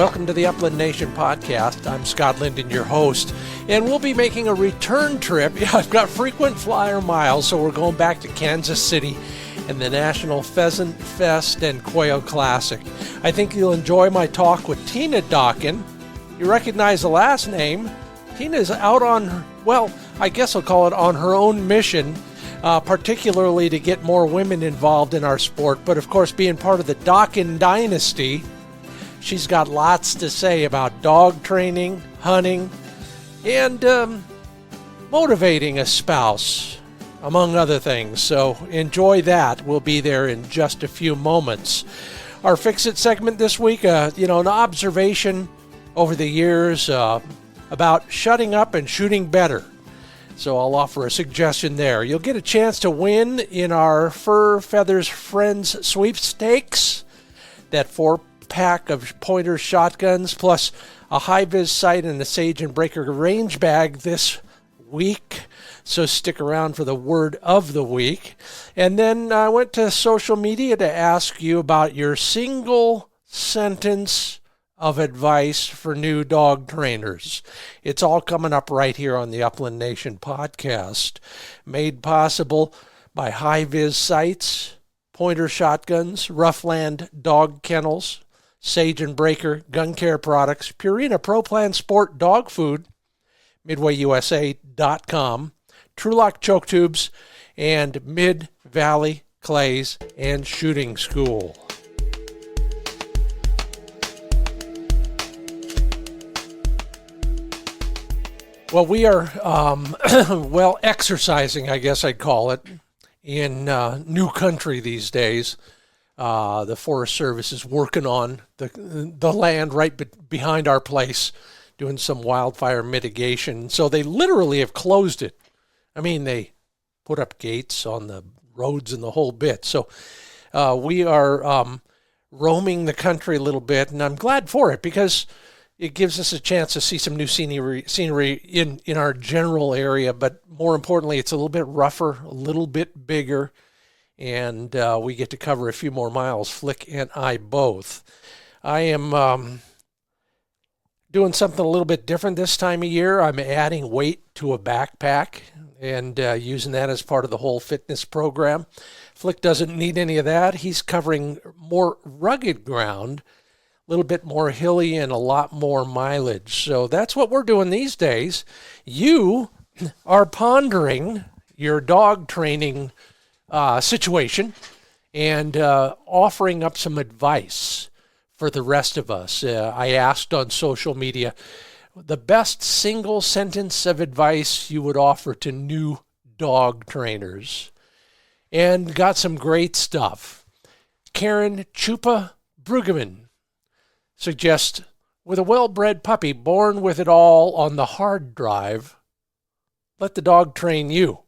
Welcome to the Upland Nation podcast. I'm Scott Linden, your host, and we'll be making a return trip. Yeah, I've got frequent flyer miles, so we're going back to Kansas City and the National Pheasant Fest and Quail Classic. I think you'll enjoy my talk with Tina Dokken. You recognize the last name. Tina's out on, well, I guess I'll call it on her own mission, particularly to get more women involved in our sport. But of course, being part of the Dokken dynasty, she's got lots to say about dog training, hunting, and motivating a spouse, among other things. So enjoy that. We'll be there in just a few moments. Our Fix It segment this week, an observation over the years about shutting up and shooting better. So I'll offer a suggestion there. You'll get a chance to win in our Fur Feathers Friends sweepstakes, that 4-pack of pointer shotguns, plus a HiViz sight and a Sage and Breaker range bag this week. So stick around for the word of the week. And then I went to social media to ask you about your single sentence of advice for new dog trainers. It's all coming up right here on the Upland Nation podcast, made possible by HiViz sights, pointer shotguns, Roughland dog kennels, Sage and Breaker gun care products, Purina Pro Plan Sport dog food, MidwayUSA.com, TrueLock choke tubes, and Mid-Valley Clays and Shooting School. Well, we are, exercising, I guess I'd call it, in new country these days. The Forest Service is working on the land right behind our place, doing some wildfire mitigation. So they literally have closed it. I mean, they put up gates on the roads and the whole bit. So we are roaming the country a little bit, and I'm glad for it because it gives us a chance to see some new scenery in our general area, but more importantly, it's a little bit rougher, a little bit bigger, and we get to cover a few more miles, Flick and I both. I am doing something a little bit different this time of year. I'm adding weight to a backpack and using that as part of the whole fitness program. Flick doesn't need any of that. He's covering more rugged ground, a little bit more hilly and a lot more mileage. So that's what we're doing these days. You are pondering your dog training situation and offering up some advice for the rest of us. I asked on social media the best single sentence of advice you would offer to new dog trainers, and got some great stuff. Karen Chupa Brueggemann suggests, with a well-bred puppy born with it all on the hard drive, let the dog train you.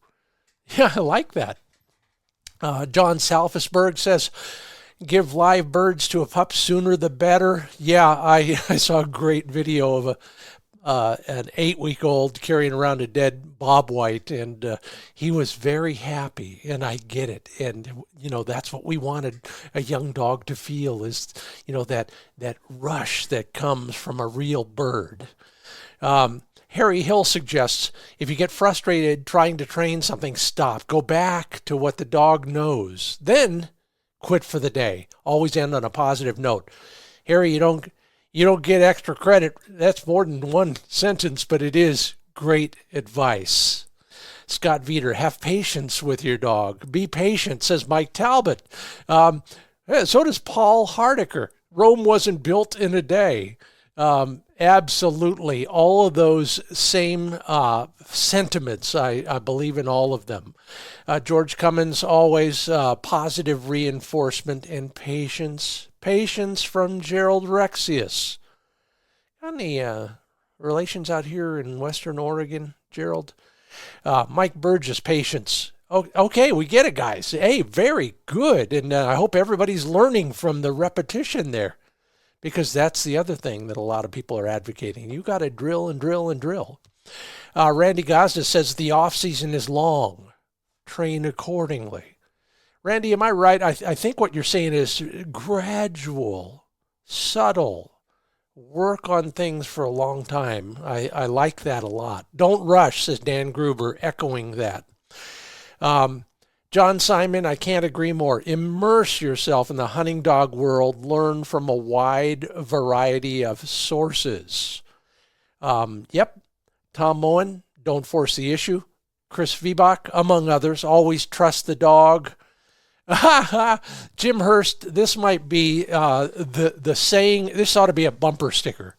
Yeah, I like that. John Salfisberg says, give live birds to a pup sooner the better. Yeah, I saw a great video of an 8-week-old carrying around a dead bobwhite, and he was very happy, and I get it. And, that's what we wanted a young dog to feel is, that rush that comes from a real bird. Harry Hill suggests, if you get frustrated trying to train something, stop. Go back to what the dog knows. Then quit for the day. Always end on a positive note. Harry, you don't get extra credit. That's more than one sentence, but it is great advice. Scott Veeder, have patience with your dog. Be patient, says Mike Talbot. So does Paul Hardiker. Rome wasn't built in a day. Absolutely. All of those same sentiments, I believe in all of them. George Cummins, always positive reinforcement and patience. Patience from Gerald Rexius. Got any relations out here in Western Oregon, Gerald? Mike Burgess, patience. Okay, we get it, guys. Hey, very good. And I hope everybody's learning from the repetition there, because that's the other thing that a lot of people are advocating. You got to drill and drill and drill. Randy Gosda says the off season is long. Train accordingly. Randy, am I right? I think what you're saying is gradual, subtle, work on things for a long time. I like that a lot. Don't rush, says Dan Gruber, echoing that. John Simon, I can't agree more. Immerse yourself in the hunting dog world. Learn from a wide variety of sources. Yep. Tom Moen, don't force the issue. Chris Vibach, among others, always trust the dog. Jim Hurst, this might be the saying, this ought to be a bumper sticker.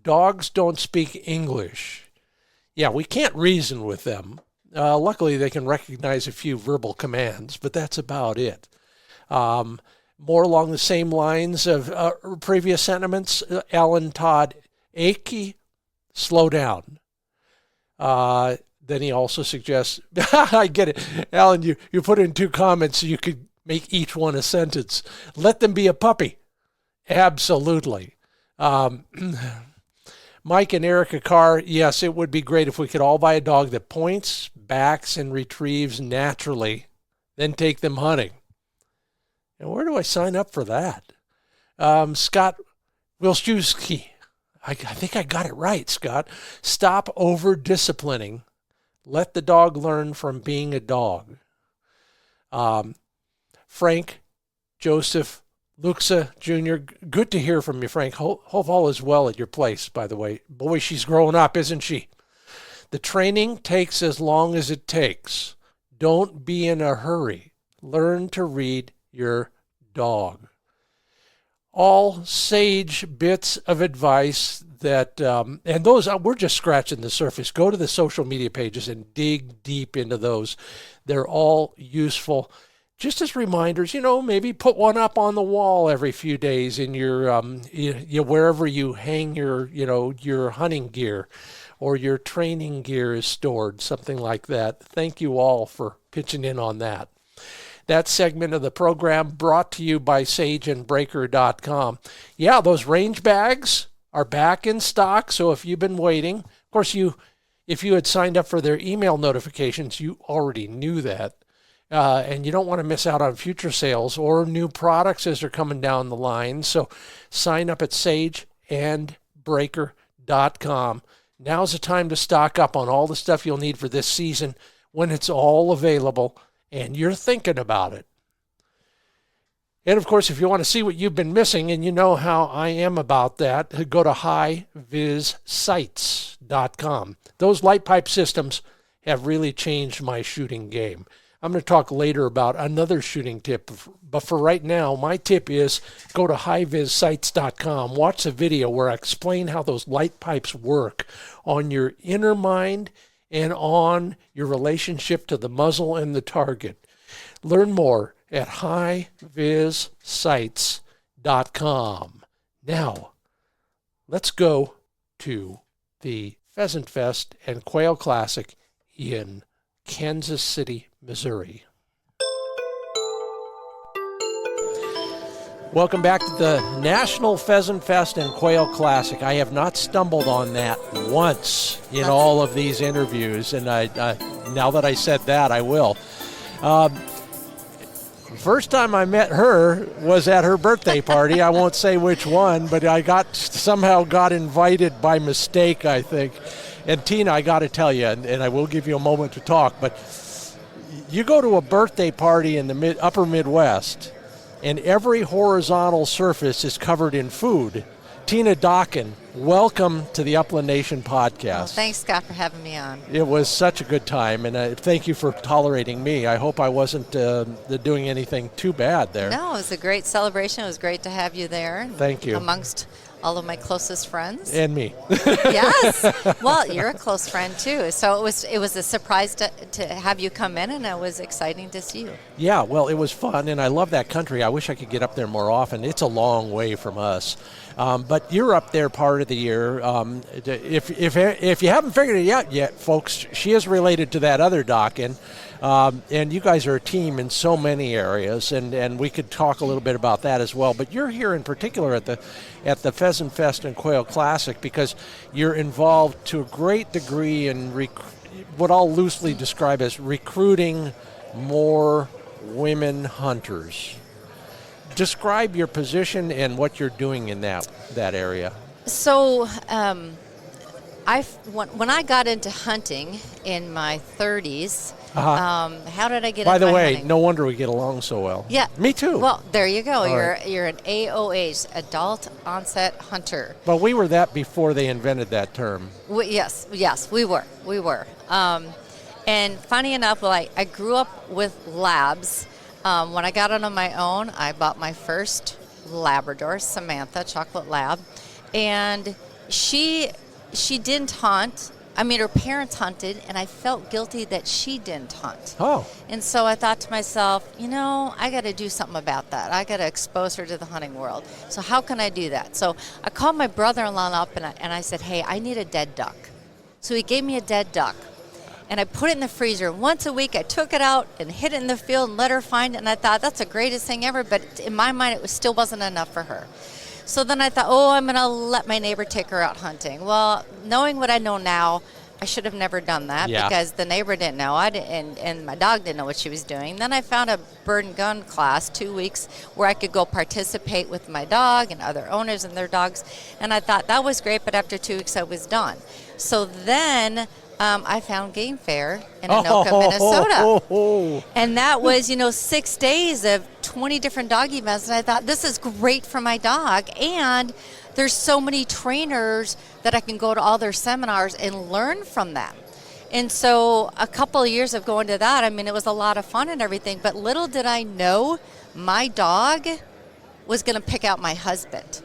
Dogs don't speak English. Yeah, we can't reason with them. Luckily, they can recognize a few verbal commands, but that's about it. More along the same lines of previous sentiments, Alan Todd Akey, slow down. Then he also suggests, I get it. Alan, you put in 2 comments so you could make each one a sentence. Let them be a puppy. Absolutely. Mike and Erica Carr, yes, it would be great if we could all buy a dog that points, backs, and retrieves naturally, then take them hunting. And where do I sign up for that? Scott Wilczewski, I think I got it right, Scott. Stop over-disciplining. Let the dog learn from being a dog. Frank Joseph Luxa Jr., good to hear from you, Frank. Hope all is well at your place, by the way. Boy, she's growing up, isn't she? The training takes as long as it takes. Don't be in a hurry. Learn to read your dog. All sage bits of advice that, and those, we're just scratching the surface. Go to the social media pages and dig deep into those. They're all useful. Just as reminders, maybe put one up on the wall every few days in your, wherever you hang your, your hunting gear or your training gear is stored, something like that. Thank you all for pitching in on that. That segment of the program brought to you by sageandbreaker.com. Yeah, those range bags are back in stock, so if you've been waiting, of course, if you had signed up for their email notifications, you already knew that. And you don't want to miss out on future sales or new products as they're coming down the line. So sign up at sageandbreaker.com. Now's the time to stock up on all the stuff you'll need for this season when it's all available and you're thinking about it. And of course, if you want to see what you've been missing, and you know how I am about that, go to HiVizSights.com. Those light pipe systems have really changed my shooting game. I'm going to talk later about another shooting tip, but for right now, my tip is go to HiVizSights.com. Watch the video where I explain how those light pipes work on your inner mind and on your relationship to the muzzle and the target. Learn more at HiVizSights.com. Now, let's go to the Pheasant Fest and Quail Classic in Kansas City, Missouri. Welcome back to the National Pheasant Fest and Quail Classic. I have not stumbled on that once in all of these interviews, and I now that I said that, I will. First time I met her was at her birthday party. I won't say which one, but I somehow got invited by mistake, I think. And Tina, I got to tell you, and I will give you a moment to talk, but you go to a birthday party in the upper Midwest, and every horizontal surface is covered in food. Tina Dokken, welcome to the Upland Nation podcast. Well, thanks, Scott, for having me on. It was such a good time, and thank you for tolerating me. I hope I wasn't doing anything too bad there. No, it was a great celebration. It was great to have you there. Thank you. Amongst all of my closest friends. And me. Yes. Well, you're a close friend, too. So it was a surprise to have you come in, and it was exciting to see you. Yeah, well, it was fun, and I love that country. I wish I could get up there more often. It's a long way from us. But you're up there part of the year. If you haven't figured it out yet, folks, she is related to that other Dokken. And you guys are a team in so many areas, and we could talk a little bit about that as well. But you're here in particular at the Pheasant Fest and Quail Classic because you're involved to a great degree in what I'll loosely describe as recruiting more women hunters. Describe your position and what you're doing in that area. So when I got into hunting in my 30s, how did I get By into the way, hunting? no wonder we get along so well. Yeah. Me too. Well, there you go. All You're an AOH, adult onset hunter. But we were that before they invented that term. Yes, we were. And funny enough, I grew up with labs. When I got out on my own, I bought my first Labrador, Samantha, chocolate lab, and she didn't hunt. I mean, her parents hunted, and I felt guilty that she didn't hunt. Oh. And so I thought to myself, I got to do something about that. I got to expose her to the hunting world. So how can I do that? So I called my brother-in-law up, and I said, hey, I need a dead duck. So he gave me a dead duck, and I put it in the freezer. Once a week, I took it out and hid it in the field and let her find it, and I thought, that's the greatest thing ever, but in my mind, still wasn't enough for her. So then I thought, I'm going to let my neighbor take her out hunting. Well, knowing what I know now, I should have never done that because the neighbor didn't know. And my dog didn't know what she was doing. Then I found a bird and gun class, 2 weeks, where I could go participate with my dog and other owners and their dogs. And I thought that was great, but after 2 weeks I was done. So then I found Game Fair in Anoka, Minnesota. And that was, 6 days of 20 different dog events. And I thought, this is great for my dog. And there's so many trainers that I can go to all their seminars and learn from them. And so a couple of years of going to that, it was a lot of fun and everything. But little did I know, my dog was going to pick out my husband.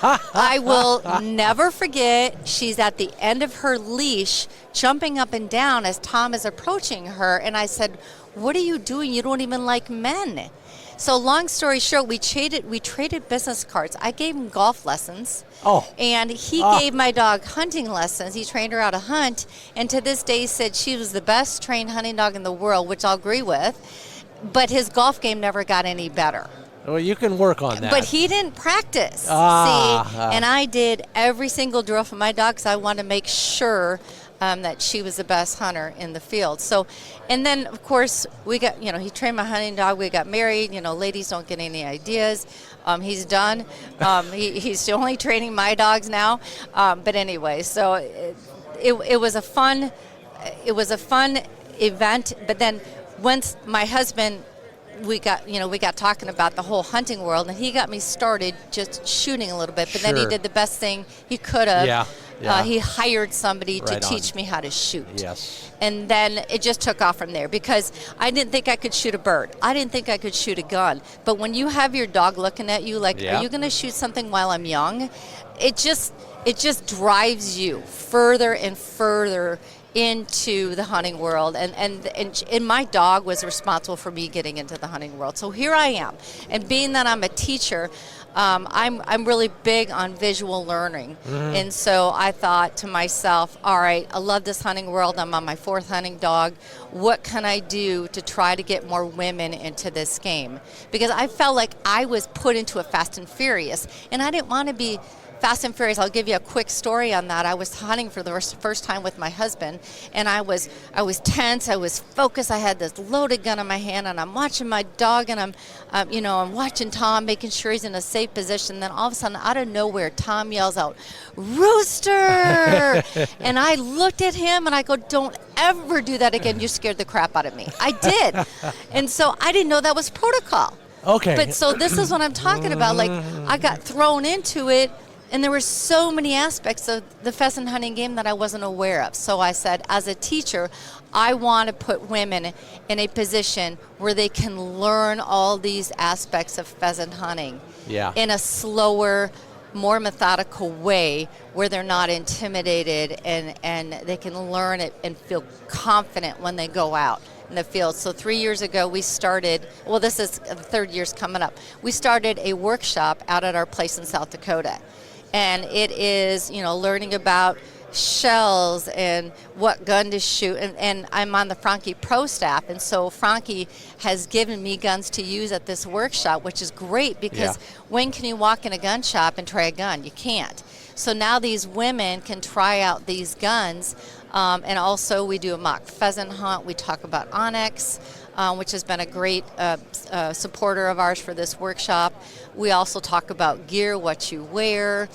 I will never forget, she's at the end of her leash, jumping up and down as Tom is approaching her. And I said, what are you doing? You don't even like men. So long story short, we traded business cards. I gave him golf lessons. And he gave my dog hunting lessons. He trained her how to hunt. And to this day, he said she was the best trained hunting dog in the world, which I'll agree with. But his golf game never got any better. Well, you can work on that. But he didn't practice. See, and I did every single drill for my dog because I wanted to make sure that she was the best hunter in the field. So, and then of course we got, he trained my hunting dog. We got married. Ladies don't get any ideas. He's done. He's only training my dogs now. But anyway, so it was a fun event. But then once my husband, we got talking about the whole hunting world, and he got me started just shooting a little bit. But then he did the best thing he could have. Yeah. He hired somebody to teach me how to shoot. Yes. And then it just took off from there because I didn't think I could shoot a bird. I didn't think I could shoot a gun. But when you have your dog looking at you like, are you going to shoot something while I'm young? It just drives you further and further into the hunting world, and my dog was responsible for me getting into the hunting world. So here I am, and being that I'm a teacher, I'm really big on visual learning, and so I thought to myself, all right, I love this hunting world. I'm on my 4th hunting dog. What can I do to try to get more women into this game? Because I felt like I was put into a Fast and Furious, and I didn't want to be Fast and Furious. I'll give you a quick story on that. I was hunting for the first time with my husband, and I was tense. I was focused. I had this loaded gun in my hand, and I'm watching my dog, and I'm watching Tom, making sure he's in a safe position. Then all of a sudden, out of nowhere, Tom yells out, "Rooster!" And I looked at him, and I go, "Don't ever do that again. You scared the crap out of me." I did, and so I didn't know that was protocol. Okay. But so this is what I'm talking about. Like, I got thrown into it. And there were so many aspects of the pheasant hunting game that I wasn't aware of. So I said, as a teacher, I want to put women in a position where they can learn all these aspects of pheasant hunting in a slower, more methodical way where they're not intimidated and they can learn it and feel confident when they go out in the field. So 3 years ago we started, this is the 3rd year's coming up, we started a workshop out at our place in South Dakota. And it is, learning about shells and what gun to shoot. And I'm on the Franke Pro staff. And so Franke has given me guns to use at this workshop, which is great because when can you walk in a gun shop and try a gun? You can't. So now these women can try out these guns. And also we do a mock pheasant hunt. We talk about onyx. which has been a great supporter of ours for this workshop. We also talk about gear, what you wear,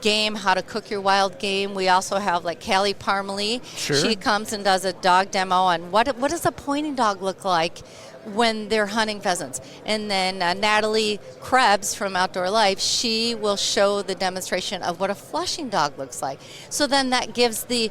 game, how to cook your wild game. We also have like Callie Parmalee. Sure. She comes and does a dog demo on what does a pointing dog look like when they're hunting pheasants. And then Natalie Krebs from Outdoor Life, she will show the demonstration of what a flushing dog looks like. So then that gives the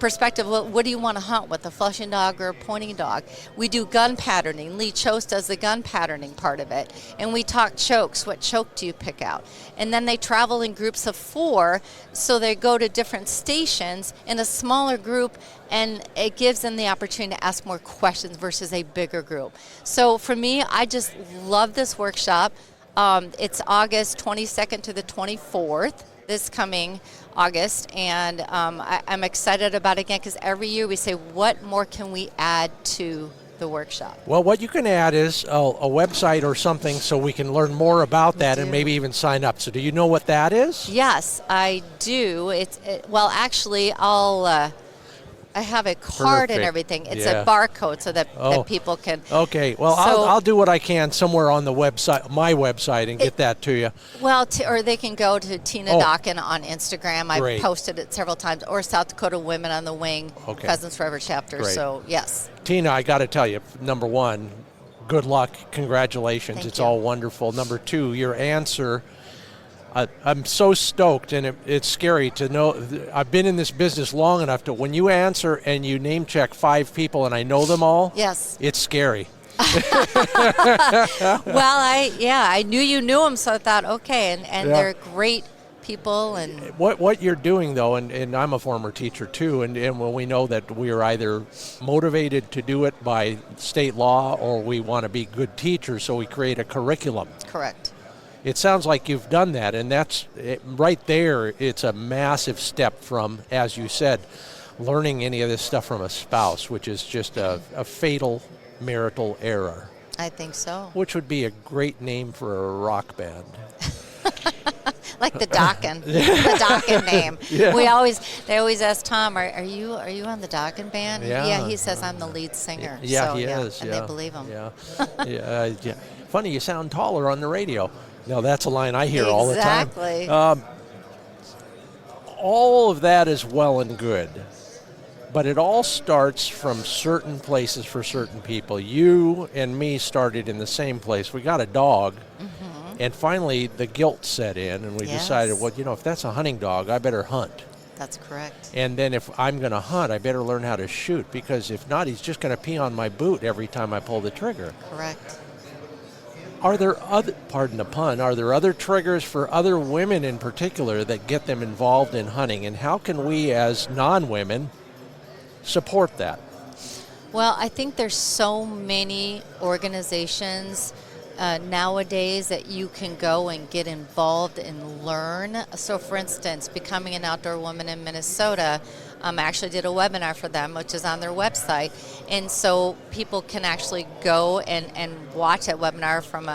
perspective, well, what do you want to hunt with, a flushing dog or a pointing dog? We do gun patterning. Lee Chose does the gun patterning part of it. And we talk chokes. What choke do you pick out? And then they travel in groups of 4, so they go to different stations in a smaller group, and it gives them the opportunity to ask more questions versus a bigger group. So for me, I just love this workshop. It's August 22nd to the 24th, this coming August, and I'm excited about it again because every year we say, what more can we add to the workshop? Well, what you can add is a website or something so we can learn more about that and maybe even sign up. So do you know what that is? Yes, I do. Well, actually, I have a card and everything. It's a barcode so that people can. Okay. Well, I'll do what I can somewhere on the website, my website, and get that to you. Well, or they can go to Tina Dokken on Instagram. I've posted it several times. Or South Dakota Women on the Wing, Pheasants Forever chapter. Great. So, yes. Tina, I got to tell you, number one, good luck. Congratulations. Thank It's you. all wonderful. Number two, your answer. I'm so stoked, and it's scary to know. I've been in this business long enough to when you answer and you name check 5 people and I know them all. Yes. It's scary. Well, I knew you knew them, so I thought, okay, and they're great people. And what you're doing though, and I'm a former teacher too, and when we know that we are either motivated to do it by state law or we want to be good teachers, so we create a curriculum. Correct. It sounds like you've done that, and that's right there. It's a massive step from, as you said, learning any of this stuff from a spouse, which is just a fatal marital error. I think so. Which would be a great name for a rock band. Like the Dokken, the Dokken name. Yeah. They always ask Tom, are you on the Dokken band? Yeah. He says I'm the lead singer. Yeah, so, he is. And yeah. they believe him. Yeah. Yeah. Funny, you sound taller on the radio. Now that's a line I hear all the time. Exactly. All of that is well and good, but it all starts from certain places for certain people. You and me started in the same place. We got a dog, and finally the guilt set in, and we decided, well, if that's a hunting dog, I better hunt. That's correct. And then if I'm going to hunt, I better learn how to shoot, because if not, he's just going to pee on my boot every time I pull the trigger. Correct. Are there pardon the pun, are there other triggers for other women in particular that get them involved in hunting? And how can we as non-women support that? Well, I think there's so many organizations nowadays that you can go and get involved and learn. So for instance, Becoming an Outdoor Woman in Minnesota, I actually did a webinar for them, which is on their website. And so people can actually go and watch that webinar from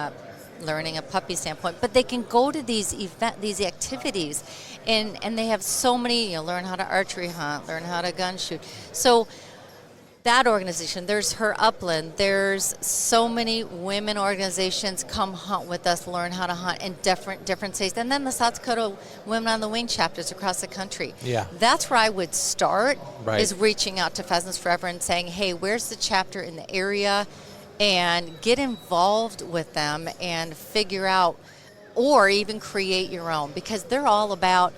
learning a puppy standpoint. But they can go to these activities, and they have so many, learn how to archery hunt, learn how to gun shoot. So that organization, there's Her Upland, there's so many women organizations come hunt with us, learn how to hunt in different states. And then the South Dakota Women on the Wing chapters across the country. Yeah. That's where I would start, Right. is reaching out to Pheasants Forever and saying, hey, where's the chapter in the area? And get involved with them and figure out, or even create your own, because they're all about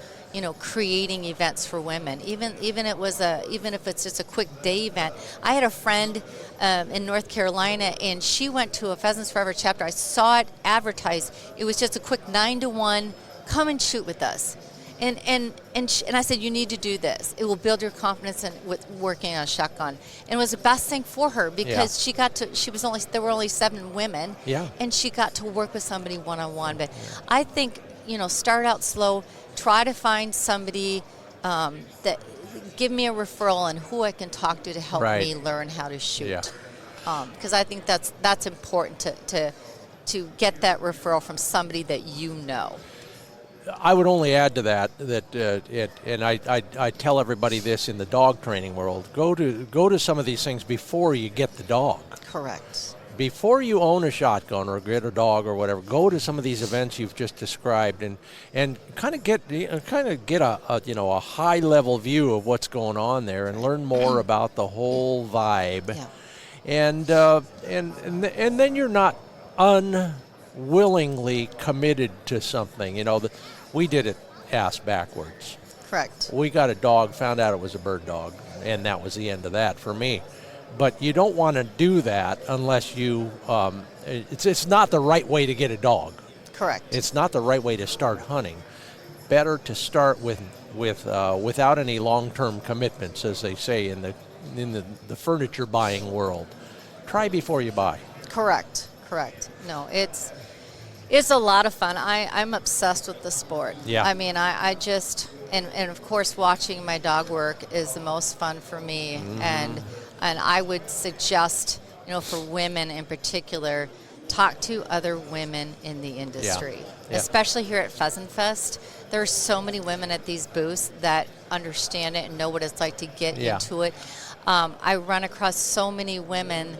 creating events for women. Even if it's just a quick day event. I had a friend in North Carolina, and she went to a Pheasants Forever chapter. I saw it advertised. It was just a quick 9-to-1, come and shoot with us. And I said, you need to do this. It will build your confidence with working on a shotgun. And it was the best thing for her, because there were only 7 women. Yeah. And she got to work with somebody one-on-one. But I think, start out slow. Try to find somebody that give me a referral on who I can talk to help Right. me learn how to shoot. Yeah. Because I think that's important to get that referral from somebody that you know. I would only add to that and I tell everybody this in the dog training world: go to some of these things before you get the dog. Correct. Before you own a shotgun or get a dog or whatever, go to some of these events you've just described and kind of get a high level view of what's going on there and learn more about the whole vibe. Yeah. And then you're not unwillingly committed to something. We did it ass backwards. Correct. We got a dog, found out it was a bird dog, and that was the end of that for me. But you don't want to do that unless you. It's not the right way to get a dog. Correct. It's not the right way to start hunting. Better to start without any long-term commitments, as they say in the furniture buying world. Try before you buy. Correct. No, it's a lot of fun. I'm obsessed with the sport. Yeah. I mean, I just and of course watching my dog work is the most fun for me. Mm-hmm. And I would suggest, for women in particular, talk to other women in the industry, especially here at Pheasant Fest. There are so many women at these booths that understand it and know what it's like to get into it. I run across so many women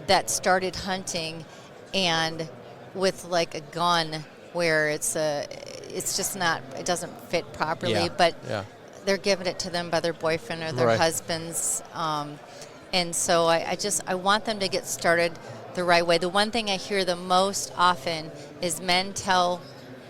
that started hunting and with like a gun where it doesn't fit properly, but they're giving it to them by their boyfriend or their husbands. And so I want them to get started the right way. The one thing I hear the most often is men tell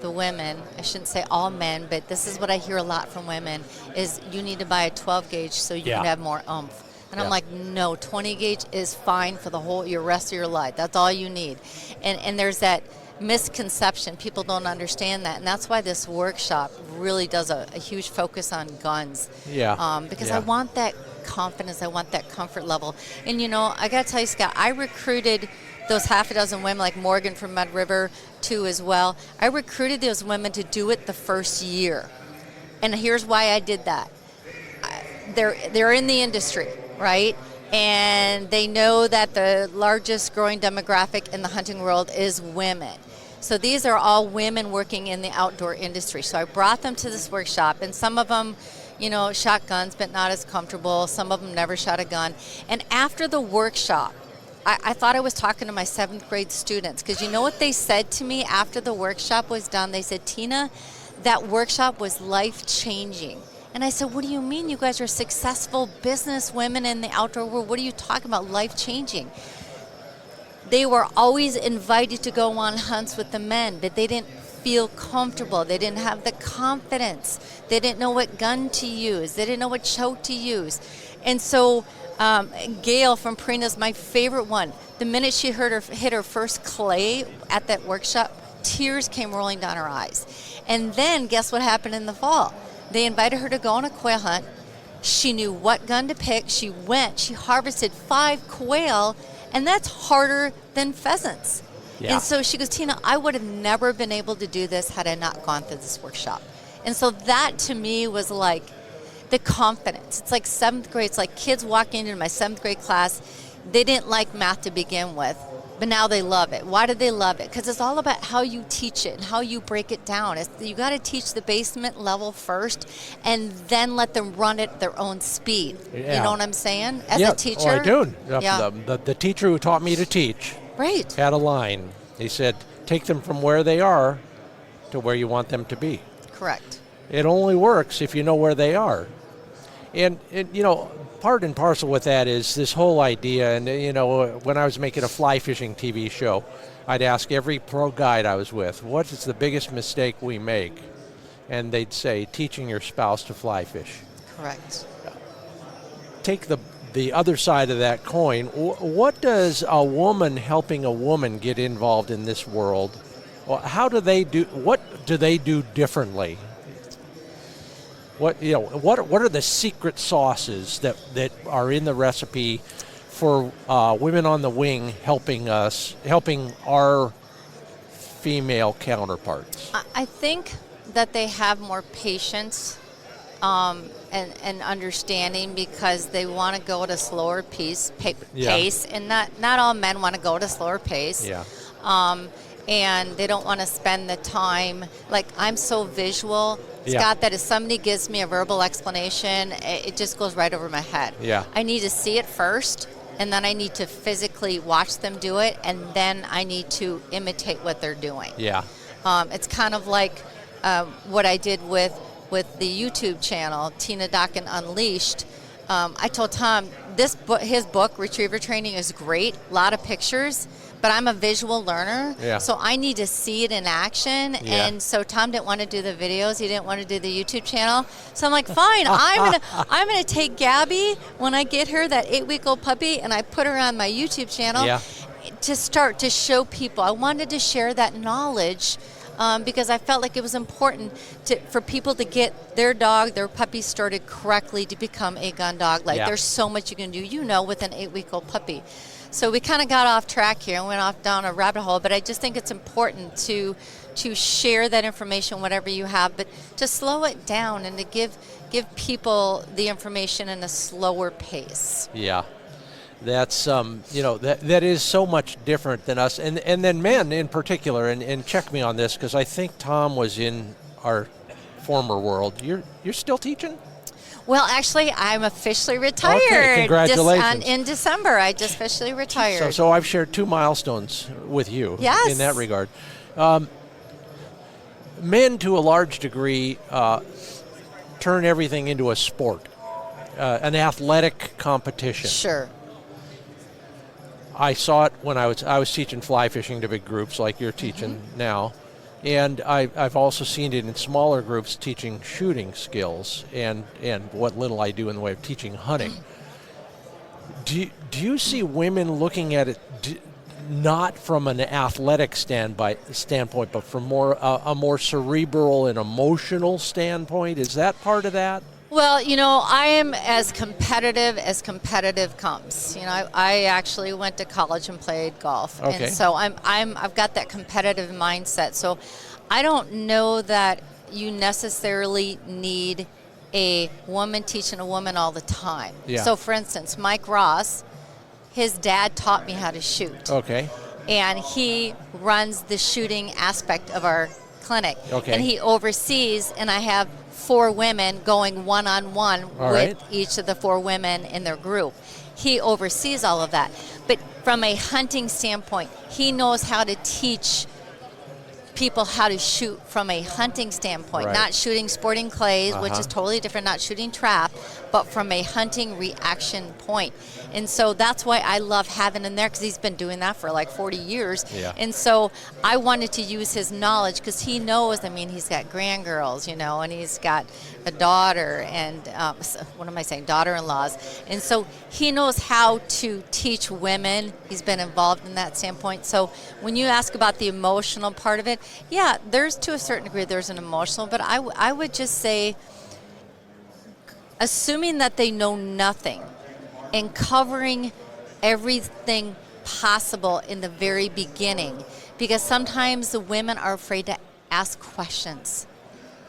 the women, I shouldn't say all men, but this is what I hear a lot from women, is you need to buy a 12 gauge so you can have more oomph. And I'm like, no, 20 gauge is fine for your rest of your life. That's all you need. And there's that misconception. People don't understand that. And that's why this workshop really does a huge focus on guns. Because I want that confidence, I want that comfort level. And I gotta tell you, Scott, I recruited those half a dozen women, like Morgan from Mud River too as well. I recruited those women to do it the first year. And here's why I did that. They're in the industry, right? And they know that the largest growing demographic in the hunting world is women. So these are all women working in the outdoor industry. So I brought them to this workshop, and some of them shot guns, but not as comfortable. Some of them never shot a gun. And after the workshop, I thought I was talking to my 7th grade students, because you know what they said to me after the workshop was done? They said, Tina, that workshop was life-changing. And I said, what do you mean? You guys are successful business women in the outdoor world. What are you talking about, life-changing? They were always invited to go on hunts with the men, but they didn't feel comfortable. They didn't have the confidence. They didn't know what gun to use. They didn't know what choke to use. And so Gail from Perina's my favorite one. The minute she hit her first clay at that workshop, tears came rolling down her eyes. And then guess what happened in the fall? They invited her to go on a quail hunt. She knew what gun to pick. She went. She harvested 5 quail, and that's harder than pheasants. And so she goes, Tina, I would have never been able to do this had I not gone through this workshop. And so that to me was like the confidence. It's like 7th grade. It's like kids walking into my 7th grade class. They didn't like math to begin with, but now they love it. Why did they love it? Because it's all about how you teach it and how you break it down. You got to teach the basement level first and then let them run it at their own speed. You know what I'm saying? As a teacher? I do. The teacher who taught me to teach had a line. He said, take them from where they are to where you want them to be. Correct. It only works if you know where they are. And part and parcel with that is this whole idea. And, when I was making a fly fishing TV show, I'd ask every pro guide I was with, what is the biggest mistake we make? And they'd say, teaching your spouse to fly fish. Correct. Take the other side of that coin. What does a woman helping a woman get involved in this world? Well, what do they do differently? What are the secret sauces that are in the recipe for women on the wing helping our female counterparts? I think that they have more patience and understanding because they want to go at a slower pace, and not all men want to go at a slower pace. and they don't want to spend the time. Like, I'm so visual, Scott, that if somebody gives me a verbal explanation, it just goes right over my head. Yeah. I need to see it first, and then I need to physically watch them do it, and then I need to imitate what they're doing. Yeah. It's kind of like what I did with the YouTube channel, Tina Dokken Unleashed. I told Tom, his book, Retriever Training, is great, a lot of pictures, but I'm a visual learner, so I need to see it in action. And so Tom didn't want to do the videos, he didn't want to do the YouTube channel. So I'm like, fine, I'm gonna take Gabby when I get her, that 8-week-old puppy, and I put her on my YouTube channel to start to show people. I wanted to share that knowledge. Because I felt like it was important for people to get their dog, their puppy started correctly to become a gun dog. Like, there's so much you can do, with an 8-week-old puppy. So we kind of got off track here and went off down a rabbit hole, but I just think it's important to share that information, whatever you have, but to slow it down and to give people the information in a slower pace. Yeah. That's that is so much different than us, and then men in particular. And check me on this, because I think Tom was in our former world. You're still teaching? Well, actually, I'm officially retired. Okay, congratulations! In December, I just officially retired. So I've shared 2 milestones with you. Yes. In that regard. Men, to a large degree, turn everything into a sport, an athletic competition. Sure. I saw it when I was teaching fly fishing to big groups like you're teaching now, and I've also seen it in smaller groups teaching shooting skills and what little I do in the way of teaching hunting. Do you see women looking at it not from an athletic standpoint, but from a more cerebral and emotional standpoint? Is that part of that? Well, I am as competitive comes. I actually went to college and played golf, and so I've got that competitive mindset. So I don't know that you necessarily need a woman teaching a woman all the time. Yeah. So, for instance, Mike Ross, his dad taught me how to shoot. Okay. And he runs the shooting aspect of our clinic. Okay. And he oversees, and I have 4 women going one-on-one with each of the 4 women in their group. He oversees all of that. But from a hunting standpoint, he knows how to teach people how to shoot from a hunting standpoint, not shooting sporting clays, which is totally different, not shooting trap, but from a hunting reaction point. And so that's why I love having him there, because he's been doing that for like 40 years. Yeah. And so I wanted to use his knowledge, because he knows, he's got grandgirls, and he's got a daughter and, daughter-in-laws. And so he knows how to teach women. He's been involved in that standpoint. So when you ask about the emotional part of it, there's, to a certain degree, there's an emotional, but I would just say, assuming that they know nothing and covering everything possible in the very beginning, because sometimes the women are afraid to ask questions.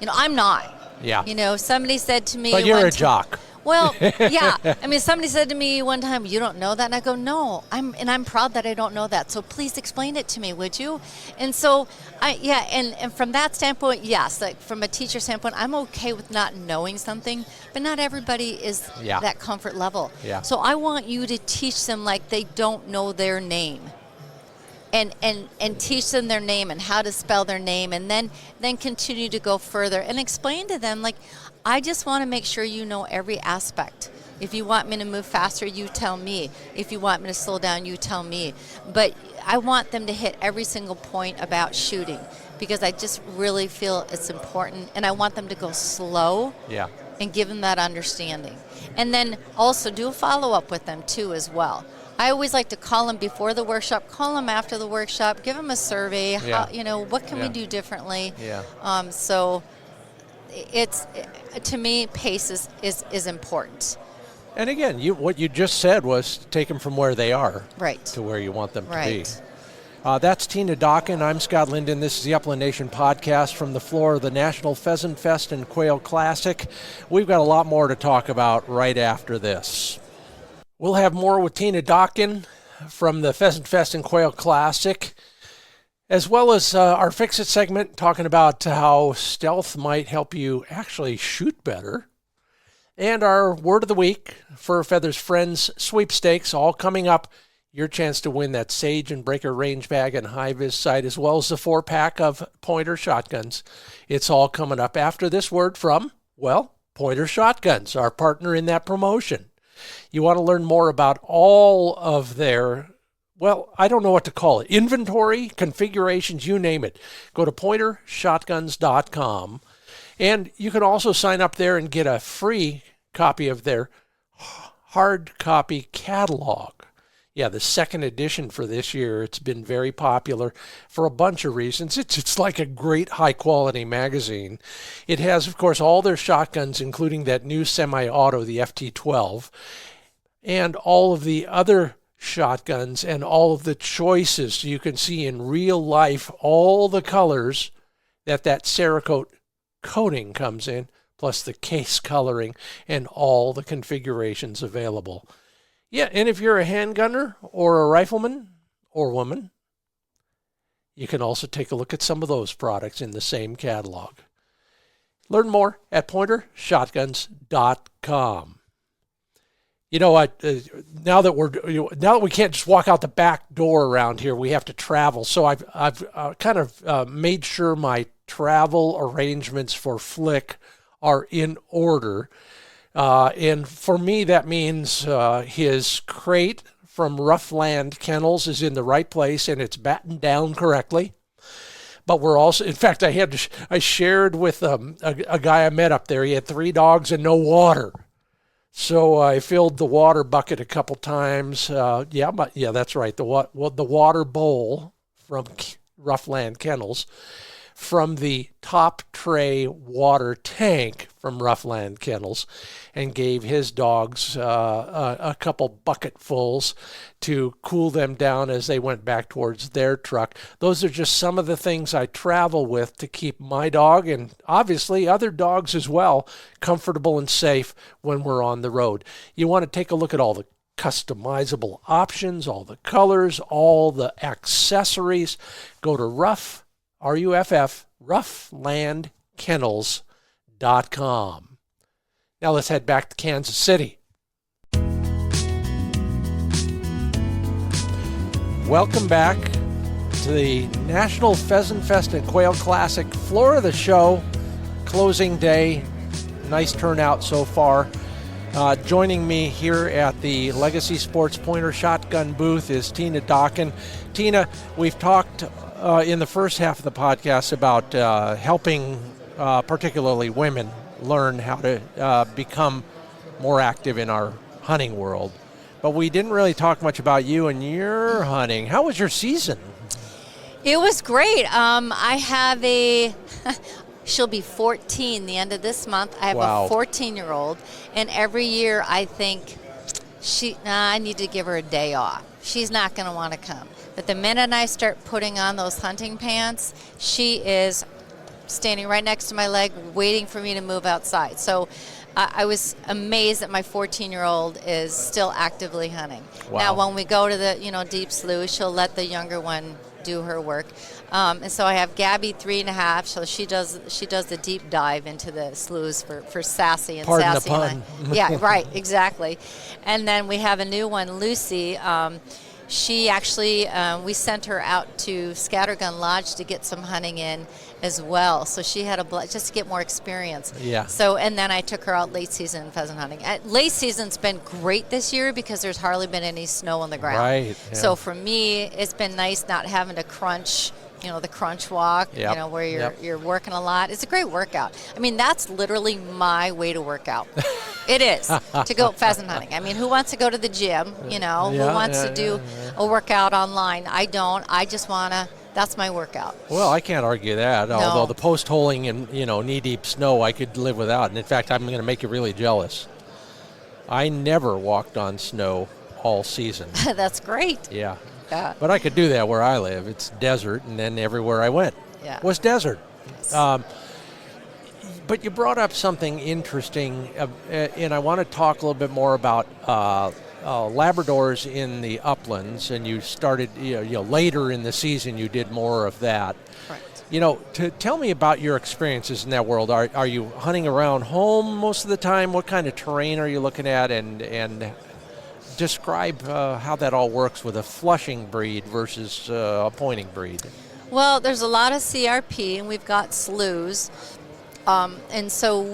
I'm not. Yeah. Somebody said to me, but you're a jock. Well, yeah. Somebody said to me one time, "You don't know that?" And I go, "No, I'm proud that I don't know that. So please explain it to me, would you?" And so, and from that standpoint, yes, like from a teacher standpoint, I'm okay with not knowing something, but not everybody is that comfort level. Yeah. So I want you to teach them like they don't know their name. And teach them their name and how to spell their name, and then continue to go further and explain to them, like, I just want to make sure you know every aspect. If you want me to move faster, you tell me. If you want me to slow down, you tell me. But I want them to hit every single point about shooting, because I just really feel it's important, and I want them to go slow and give them that understanding. And then also do a follow-up with them too as well. I always like to call them before the workshop, call them after the workshop, give them a survey. How, what can we do differently? Yeah. So it's, to me, pace is important. And again, what you just said was take them from where they are to where you want them to be. That's Tina Dokken. I'm Scott Linden. This is the Upland Nation podcast from the floor of the National Pheasant Fest and Quail Classic. We've got a lot more to talk about right after this. We'll have more with Tina Dokken from the Pheasant Fest and Quail Classic. as well as our Fix It segment talking about how stealth might help you actually shoot better. And our word of the week, Fur Feathers Friends sweepstakes, all coming up. Your chance to win that Sage and Breaker range bag and HiViz sight, as well as the 4-pack of Pointer shotguns. It's all coming up after this word from, well, Pointer Shotguns, our partner in that promotion. You want to learn more about all of their, well, I don't know what to call it, inventory, configurations, you name it. Go to pointershotguns.com. And you can also sign up there and get a free copy of their hard copy catalog. Yeah, the second edition for this year. It's been very popular for a bunch of reasons. It's like a great high-quality magazine. It has, of course, all their shotguns, including that new semi-auto, the FT12, and all of the other shotguns and all of the choices. So you can see in real life all the colors that Cerakote coating comes in, plus the case coloring and all the configurations available. Yeah, and if you're a handgunner or a rifleman or woman, you can also take a look at some of those products in the same catalog. Learn more at pointershotguns.com. You know what? Now that we can't just walk out the back door around here, we have to travel. So I've kind of made sure my travel arrangements for Flick are in order. And for me, that means his crate from Roughland Kennels is in the right place and it's battened down correctly. But we're also, in fact, I shared with a guy I met up there. He had 3 dogs and no water. So I filled the water bucket a couple times. Yeah, that's right. The water bowl from Roughland Kennels, from the top tray water tank from Roughland Kennels, and gave his dogs a couple bucketfuls to cool them down as they went back towards their truck. Those are just some of the things I travel with to keep my dog, and obviously other dogs as well, comfortable and safe when we're on the road. You want to take a look at all the customizable options, all the colors, all the accessories. Go to roughlandkennels.com. Now let's head back to Kansas City. Welcome back to the National Pheasant Fest and Quail Classic floor of the show, closing day. Nice turnout so far. Joining me here at the Legacy Sports Pointer Shotgun booth is Tina Dokken. Tina, we've talked in the first half of the podcast about helping particularly women learn how to become more active in our hunting world. But we didn't really talk much about you and your hunting. How was your season? It was great. I have she'll be 14 the end of this month. I have a 14-year-old, and every year I think I need to give her a day off. She's not going to want to come. But the minute I start putting on those hunting pants, she is standing right next to my leg waiting for me to move outside. So I was amazed that my 14-year-old is still actively hunting. Wow. Now when we go to the deep sloughs, she'll let the younger one do her work. And so I have Gabby 3.5, so she does the deep dive into the sloughs for Sassy and Pardon Sassy. the pun. Yeah, right, exactly. And then we have a new one, Lucy. She actually, we sent her out to Scattergun Lodge to get some hunting in as well. So she had just to get more experience. Yeah. So, and then I took her out late season pheasant hunting. Late season's been great this year because there's hardly been any snow on the ground. Right. Yeah. So for me, it's been nice not having to crunch, the crunch walk, Yep. Where you're working a lot. It's a great workout. I mean, that's literally my way to work out. It is, to go pheasant hunting. I mean, who wants to go to the gym, who wants to do a workout online? I don't. I just want to, that's my workout. Well, I can't argue that, No. although the post-holing in, knee-deep snow I could live without. And in fact, I'm going to make you really jealous. I never walked on snow all season. That's great. Yeah. Yeah. But I could do that where I live. It's desert, and then everywhere I went was desert. Yes. But you brought up something interesting, and I want to talk a little bit more about Labradors in the uplands, and you started, later in the season you did more of that. Correct. Tell me about your experiences in that world. Are you hunting around home most of the time? What kind of terrain are you looking at? And describe how that all works with a flushing breed versus a pointing breed. Well, there's a lot of CRP, and we've got sloughs. And so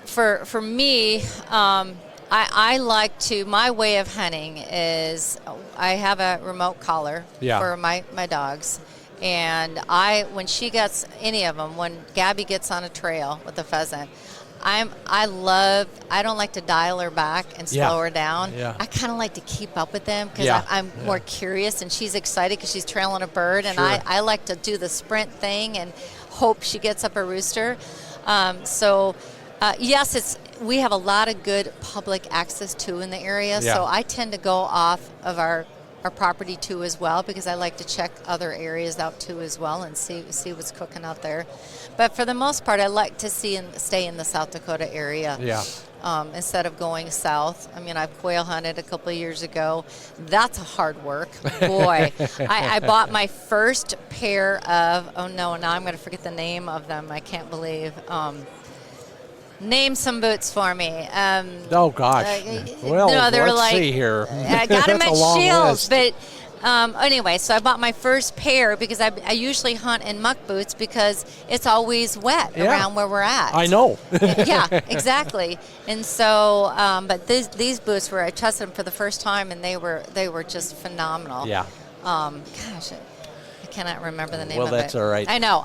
for me, I like to, my way of hunting is I have a remote collar for my dogs. And when she gets any of them, when Gabby gets on a trail with a pheasant, I don't like to dial her back and slow her down. Yeah. I kind of like to keep up with them because I'm more curious, and she's excited because she's trailing a bird. And I like to do the sprint thing and hope she gets up a rooster. Yes, we have a lot of good public access too in the area. Yeah. So I tend to go off of our property too as well, because I like to check other areas out too as well and see what's cooking out there. But for the most part, I like to stay in the South Dakota area. Yeah. Instead of going south. I mean, I quail hunted a couple of years ago. That's hard work. Boy, I bought my first pair of, now I'm going to forget the name of them. I can't believe. Name some boots for me. Oh, gosh. Let's see here. I got them at Shields, but anyway, so I bought my first pair because I usually hunt in muck boots because it's always wet around where we're at. I know. Yeah, exactly. And so, but these boots I tested them for the first time, and they were just phenomenal. Yeah. Gosh, I cannot remember the name of it. Well, that's all right. I know.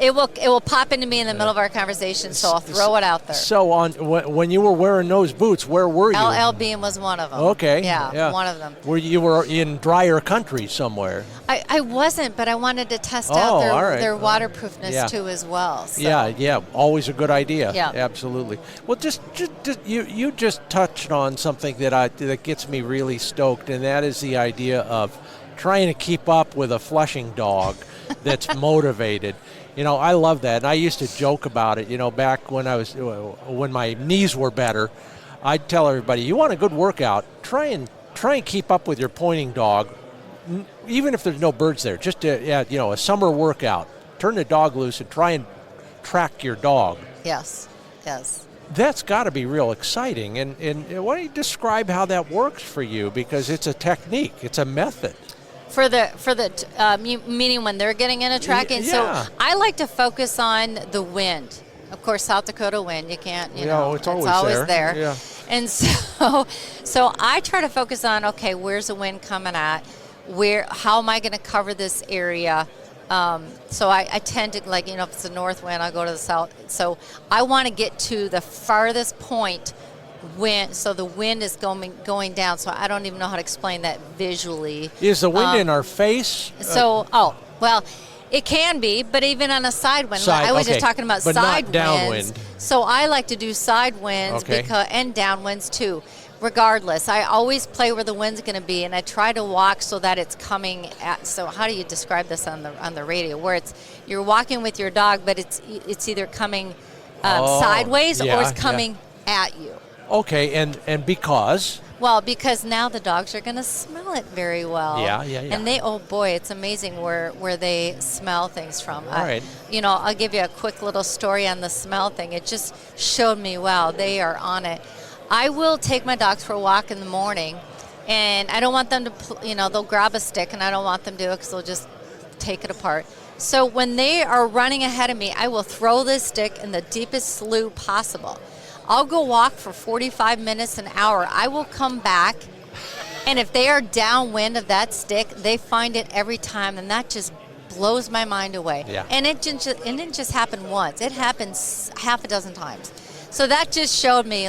It will pop into me in the middle of our conversation, so I'll throw it out there. So when you were wearing those boots, where were you? LL Bean was one of them. Okay. Yeah, one of them. You were in drier country somewhere. I wasn't, but I wanted to test out their waterproofness too as well. So. Yeah. Always a good idea. Yeah. Absolutely. Well, you just touched on something that gets me really stoked, and that is the idea of trying to keep up with a flushing that's motivated. I love that. And I used to joke about it, back when my knees were better. I'd tell everybody, you want a good workout, try and keep up with your pointing dog, even if there's no birds there. Just a summer workout. Turn the dog loose and try and track your dog. Yes. That's got to be real exciting. And why don't you describe how that works for you? Because it's a technique. It's a method. For the meaning when they're getting into tracking. Yeah. So I like to focus on the wind. Of course, South Dakota wind, you can't, it's always there. Yeah. And so I try to focus on, okay, where's the wind coming at? How am I going to cover this area? So I tend to, if it's the north wind, I'll go to the south. So I want to get to the farthest point so the wind is going down. So I don't even know how to explain that visually. Is the wind in our face? It can be, but even on a side wind. I was just talking about but side not downwind. winds. So I like to do side winds and downwinds too. Regardless, I always play where the wind's going to be, and I try to walk so that it's coming at. So how do you describe this on the radio? Where you're walking with your dog, but it's either coming sideways or it's coming at you. Okay, and because? Well, because now the dogs are going to smell it very well. Yeah. And it's amazing where they smell things from. All right. I'll give you a quick little story on the smell thing. It just showed me, wow, they are on it. I will take my dogs for a walk in the morning, and I don't want them to, they'll grab a stick, and I don't want them to do it because they'll just take it apart. So when they are running ahead of me, I will throw this stick in the deepest slough possible. I'll go walk for 45 minutes, an hour. I will come back, and if they are downwind of that stick, they find it every time, and that just blows my mind away. Yeah. And it didn't just happen once. It happens half a dozen times. So that just showed me,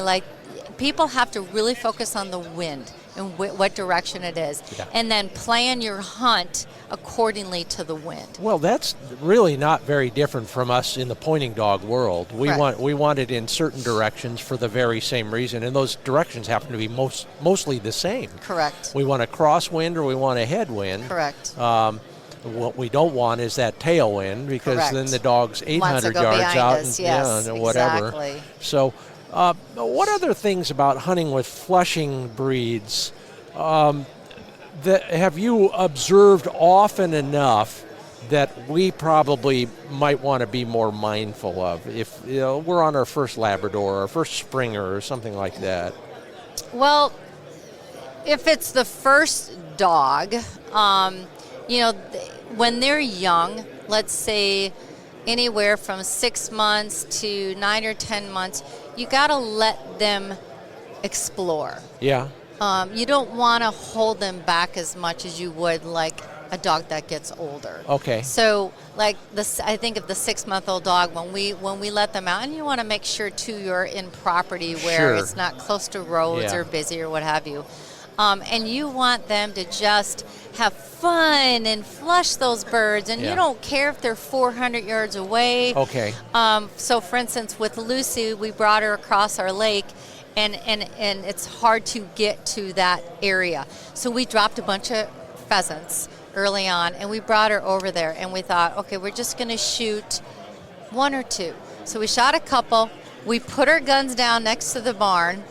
people have to really focus on the wind and what direction it is, and then plan your hunt accordingly to the wind. Well, that's really not very different from us in the pointing dog world. We want it in certain directions for the very same reason, and those directions happen to be mostly the same. Correct. We want a crosswind or we want a headwind. Correct. What we don't want is that tailwind, because then the dog's 800 yards out and whatever. Exactly. So What other things about hunting with flushing breeds that have you observed often enough that we probably might want to be more mindful of if we're on our first Labrador or first Springer or something like that? Well, if it's the first dog, when they're young, let's say anywhere from 6 months to 9 or 10 months, you got to let them explore. Yeah. You don't want to hold them back as much as you would like a dog that gets older. Okay. So like this, I think of the 6-month-old dog when we let them out, and you want to make sure too you're in property where Sure. it's not close to roads Yeah. or busy or what have you. And you want them to just have fun and flush those birds, and Yeah. you don't care if they're 400 yards away. Okay. So for instance, with Lucy, we brought her across our lake, and it's hard to get to that area. So we dropped a bunch of pheasants early on, and we brought her over there, and we thought, okay, we're just going to shoot 1 or 2. So we shot a couple. We put our guns down next to the barn,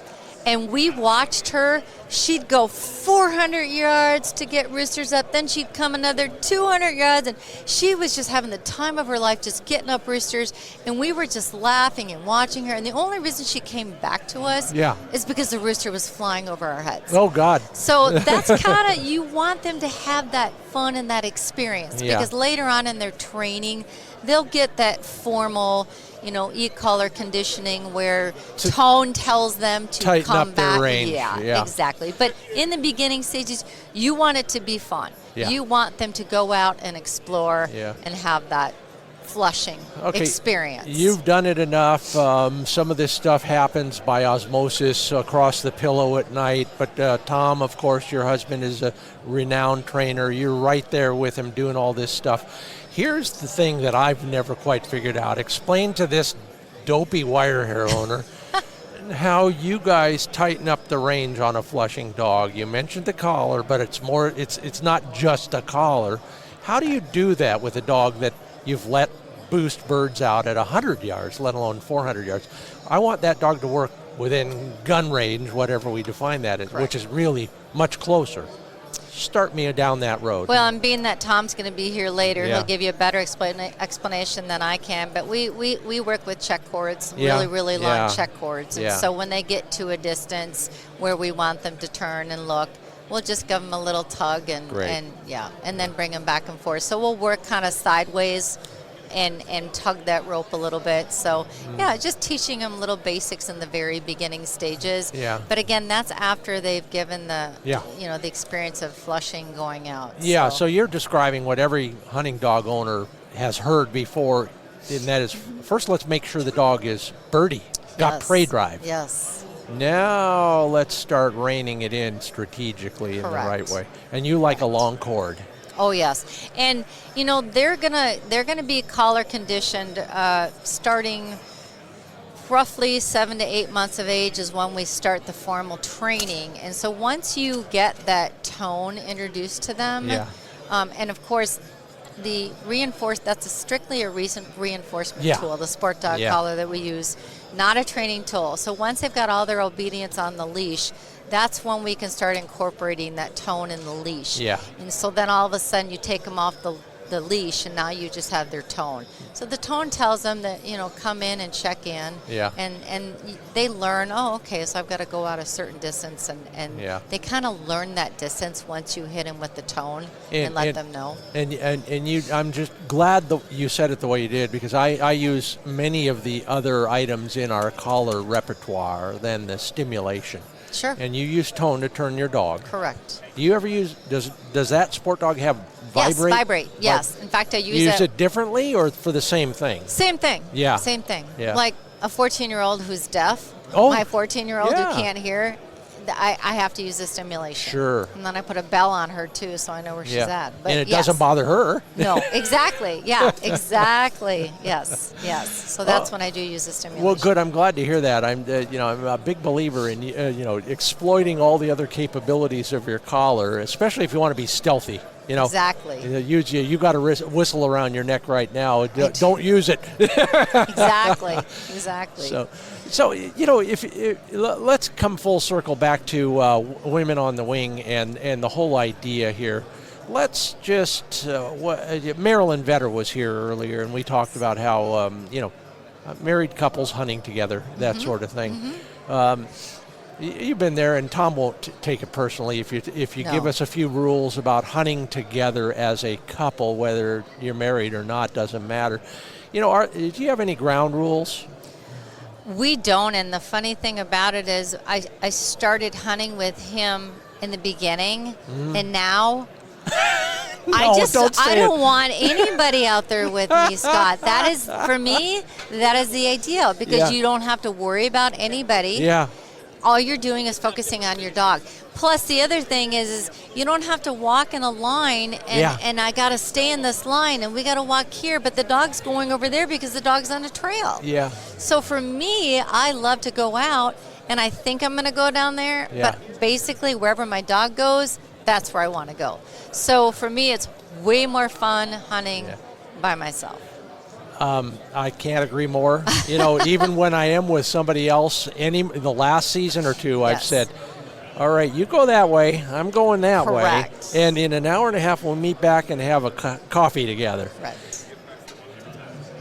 and we watched her. She'd go 400 yards to get roosters up. Then she'd come another 200 yards, and she was just having the time of her life just getting up roosters. And we were just laughing and watching her. And the only reason she came back to us is because the rooster was flying over our heads. Oh, God. So that's kind of, you want them to have that fun and that experience. Yeah. Because later on in their training, they'll get that formal, e-collar conditioning where tone tells them to tighten come up back. their range. Yeah, exactly. But in the beginning stages, you want it to be fun. Yeah. You want them to go out and explore and have that flushing experience. You've done it enough. Some of this stuff happens by osmosis across the pillow at night. But Tom, of course, your husband is a renowned trainer. You're right there with him doing all this stuff. Here's the thing that I've never quite figured out. Explain to this dopey wire hair owner how you guys tighten up the range on a flushing dog. You mentioned the collar, but it's not just a collar. How do you do that with a dog that you've let boost birds out at 100 yards, let alone 400 yards? I want that dog to work within gun range, whatever we define that as, which is really much closer. Start me down that road. Well, and being that Tom's going to be here later, Yeah. he'll give you a better explanation than I can. But we work with check cords, really long check cords. And so when they get to a distance where we want them to turn and look, we'll just give them a little tug and then bring them back and forth. So we'll work kind of sideways and tug that rope a little bit. So just teaching them little basics in the very beginning stages. Yeah. But again, that's after they've given the the experience of flushing going out. Yeah, so you're describing what every hunting dog owner has heard before, and that is, first let's make sure the dog is birdie, got prey drive. Yes. Now let's start reining it in strategically in the right way. And you like a long cord. Oh yes, and they're gonna be collar conditioned starting roughly 7 to 8 months of age is when we start the formal training. And so once you get that tone introduced to them, and of course the that's strictly a recent reinforcement tool, the sport dog collar that we use, not a training tool. So once they've got all their obedience on the leash, that's when we can start incorporating that tone in the leash. Yeah. And so then all of a sudden you take them off the leash, and now you just have their tone. So the tone tells them that, come in and check in. Yeah. And they learn, okay, so I've got to go out a certain distance, and they kind of learn that distance once you hit them with the tone and let them know. And you, I'm just glad that you said it the way you did, because I use many of the other items in our collar repertoire than the stimulation. Sure. And you use tone to turn your dog. Correct. Do you ever use, does that sport dog have vibrate? Yes, vibrate, yes. In fact, I use it differently or for the same thing? Same thing. Yeah. Same thing. Yeah. Like a 14-year-old who's deaf, my 14-year-old who can't hear, I have to use the stimulation. Sure. And then I put a bell on her too, so I know where she's at. But and it doesn't bother her. No, exactly. Yeah, exactly. Yes. So that's when I do use the stimulation. Well, good. I'm glad to hear that. I'm a big believer in exploiting all the other capabilities of your collar, especially if you want to be stealthy. You know, exactly. You got a whistle around your neck right now. Don't use it. Exactly. So you know, if let's come full circle back to women on the wing and the whole idea here. Let's just Marilyn Vetter was here earlier, and we talked about how you know, married couples hunting together, that sort of thing. You've been there, and Tom won't take it personally if you give us a few rules about hunting together as a couple, whether you're married or not, doesn't matter. You know, do you have any ground rules? We don't, and the funny thing about it is I started hunting with him in the beginning, and now I don't want anybody out there with me, Scott. That is, for me, that is the ideal, because you don't have to worry about anybody. Yeah. All you're doing is focusing on your dog. Plus, the other thing is you don't have to walk in a line, and I got to stay in this line, and we got to walk here, but the dog's going over there because the dog's on a trail. Yeah. So for me, I love to go out, and I think I'm going to go down there, but basically wherever my dog goes, that's where I want to go. So for me, it's way more fun hunting by myself. I can't agree more. You know, even when I am with somebody else, the last season or two, I've said, all right, you go that way, I'm going that way. And in an hour and a half, we'll meet back and have a coffee together. Right.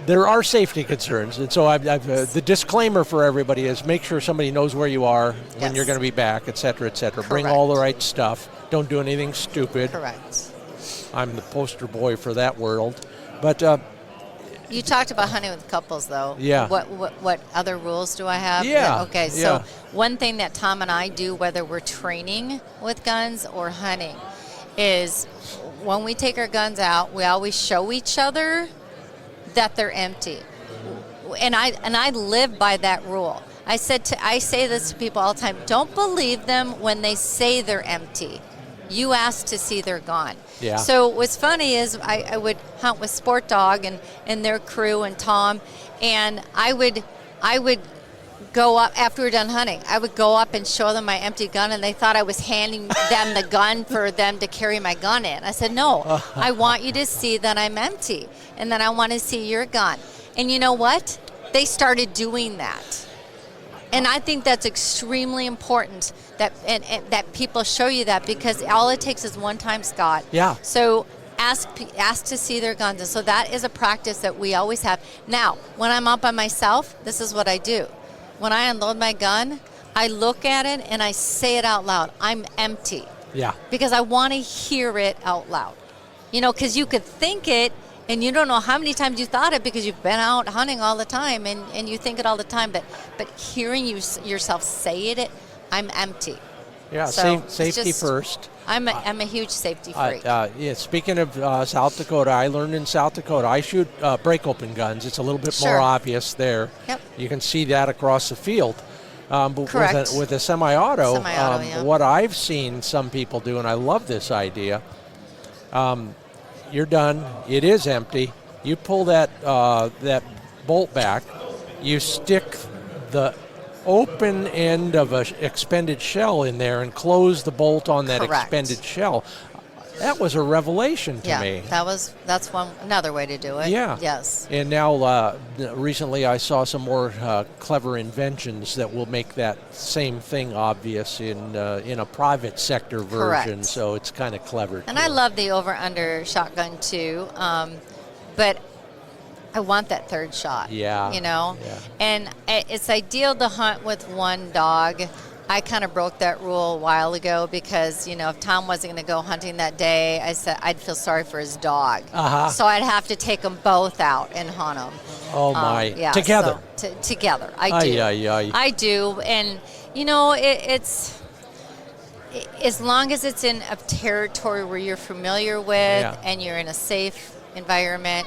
There are safety concerns, and so the disclaimer for everybody is make sure somebody knows where you are when you're going to be back, et cetera, et cetera. Bring all the right stuff. Don't do anything stupid. Correct. I'm the poster boy for that world. But you talked about hunting with couples, though. Yeah. What other rules do I have? Yeah. Okay, so one thing that Tom and I do, whether we're training with guns or hunting, is when we take our guns out, we always show each other that they're empty. And I live by that rule. I say this to people all the time. Don't believe them when they say they're empty. You ask to see they're gone. Yeah. So what's funny is I would hunt with Sport Dog and their crew and Tom, and I would go up after we were done hunting. I would go up and show them my empty gun, and they thought I was handing them the gun for them to carry my gun in. I said, no, I want you to see that I'm empty, and then I want to see your gun. And you know what? They started doing that. And I think that's extremely important that and that people show you that, because all it takes is one time, Scott. Yeah. So ask to see their guns. And so that is a practice that we always have. Now, when I'm out by myself, this is what I do. When I unload my gun, I look at it and I say it out loud. I'm empty. Yeah. Because I want to hear it out loud. You know, because you could think it, and you don't know how many times you thought it because you've been out hunting all the time and you think it all the time. But hearing yourself say it, I'm empty. Yeah, so safety first. I'm a huge safety freak. Speaking of South Dakota, I learned in South Dakota, I shoot break open guns. It's a little bit more obvious there. Yep. You can see that across the field. But Correct. with a semi-auto, yeah. what I've seen some people do, and I love this idea, you're done. It is empty. You pull that bolt back. You stick the open end of an expended shell in there and close the bolt on that expended shell. That was a revelation to me. That's another way to do it. Yeah. Yes. And now recently I saw some more clever inventions that will make that same thing obvious in a private sector version. Correct. So it's kind of clever. And I love the over-under shotgun too, but I want that third shot. Yeah. You know? Yeah. And it's ideal to hunt with one dog. I kind of broke that rule a while ago because, you know, if Tom wasn't going to go hunting that day, I said I'd feel sorry for his dog. So I'd have to take them both out and hunt them. Oh, my. Yeah, Together. So, together. I do. I do. And, you know, it's as long as it's in a territory where you're familiar with and you're in a safe environment,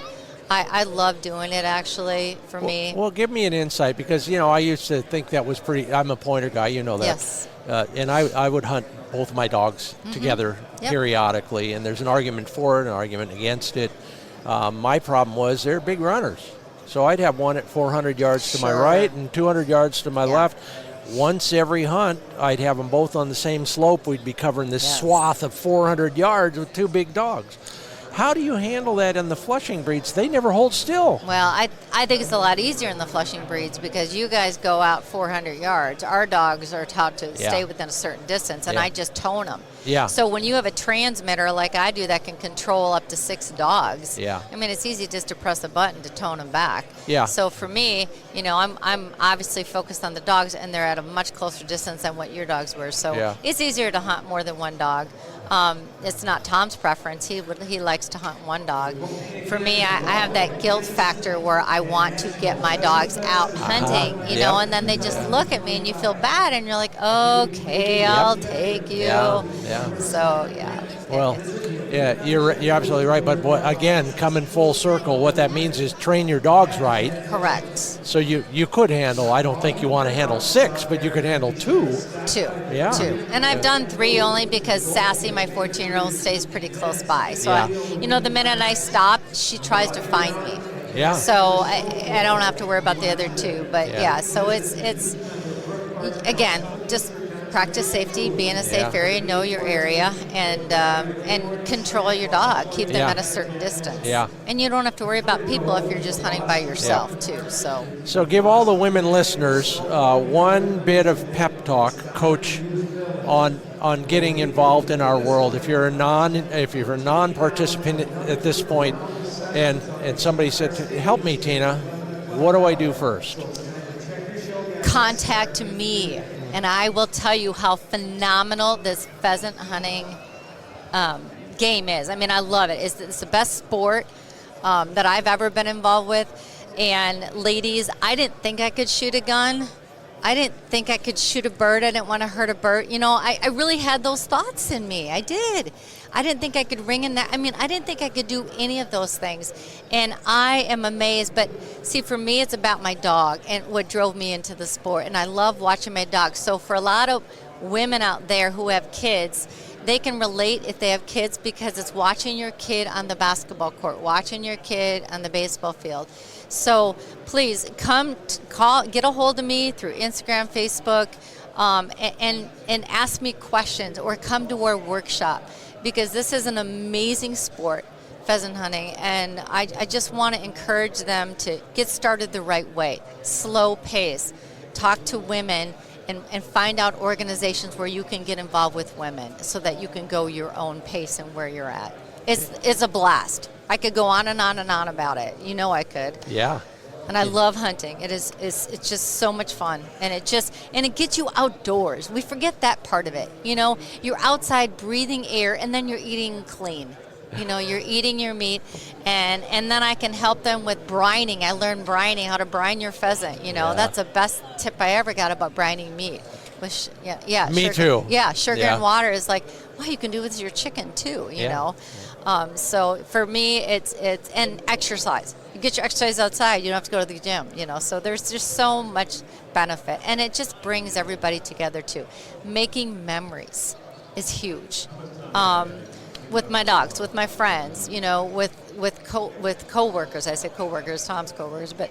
I love doing it, actually, for me. Well, give me an insight, because, you know, I used to think that was I'm a pointer guy, you know that. Yes. And I would hunt both my dogs together periodically, and there's an argument for it, an argument against it. My problem was they're big runners. So I'd have one at 400 yards to my right and 200 yards to my left. once every hunt, I'd have them both on the same slope. We'd be covering this swath of 400 yards with 2 big dogs. How do you handle that in the Flushing breeds? They never hold still. Well, I think it's a lot easier in the Flushing breeds because you guys go out 400 yards. Our dogs are taught to stay within a certain distance, and I just tone them. Yeah. So when you have a transmitter like I do that can control up to 6 dogs, I mean, it's easy just to press a button to tone them back. Yeah. So for me, you know, I'm obviously focused on the dogs, and they're at a much closer distance than what your dogs were. So it's easier to hunt more than one dog. It's not Tom's preference. He likes to hunt one dog. For me, I have that guilt factor where I want to get my dogs out hunting, you know, and then they just look at me and you feel bad and you're like, okay, I'll take you. So, Well, you're absolutely right. But again, coming full circle, what that means is train your dogs right. Correct. So you could handle, I don't think you want to handle 6, but you could handle 2. 2. Yeah. 2. And I've done 3 only because Sassy, my 14-year-old, stays pretty close by. So, the minute I stop, she tries to find me. Yeah. So I don't have to worry about the other 2. But, so it's again, just practice safety, be in a safe area, know your area, and control your dog. Keep them at a certain distance. Yeah. And you don't have to worry about people if you're just hunting by yourself too. So give all the women listeners one bit of pep talk, Coach, on getting involved in our world. If you're a non-participant at this point, and somebody said, "Help me, Tina," what do I do first? Contact me. And I will tell you how phenomenal this pheasant hunting game is. I mean, I love it. It's the best sport that I've ever been involved with. And ladies, I didn't think I could shoot a gun. I didn't think I could shoot a bird. I didn't want to hurt a bird. You know, I really had those thoughts in me. I did. I didn't think I could ring in that. I mean, I didn't think I could do any of those things. And I am amazed. But see, for me, it's about my dog and what drove me into the sport. And I love watching my dog. So for a lot of women out there who have kids, they can relate if they have kids because it's watching your kid on the basketball court, watching your kid on the baseball field. So please get a hold of me through Instagram, Facebook, and ask me questions or come to our workshop because this is an amazing sport, pheasant hunting, and I just want to encourage them to get started the right way, slow pace, talk to women, and find out organizations where you can get involved with women so that you can go your own pace and where you're at. It's a blast. I could go on and on and on about it. You know I could. Yeah. And I love hunting. It's just so much fun. And it gets you outdoors. We forget that part of it. You know, you're outside breathing air and then you're eating clean. You know, you're eating your meat, and then I can help them with brining. I learned brining, how to brine your pheasant. You know, that's the best tip I ever got about brining meat. Me sugar, too. Yeah, sugar and water is like, wow, you can do it with your chicken too. You know, so for me, it's and exercise. You get your exercise outside. You don't have to go to the gym. You know, so there's just so much benefit, and it just brings everybody together too. Making memories is huge. With my dogs, with my friends, you know, with coworkers. I say coworkers, Tom's coworkers, but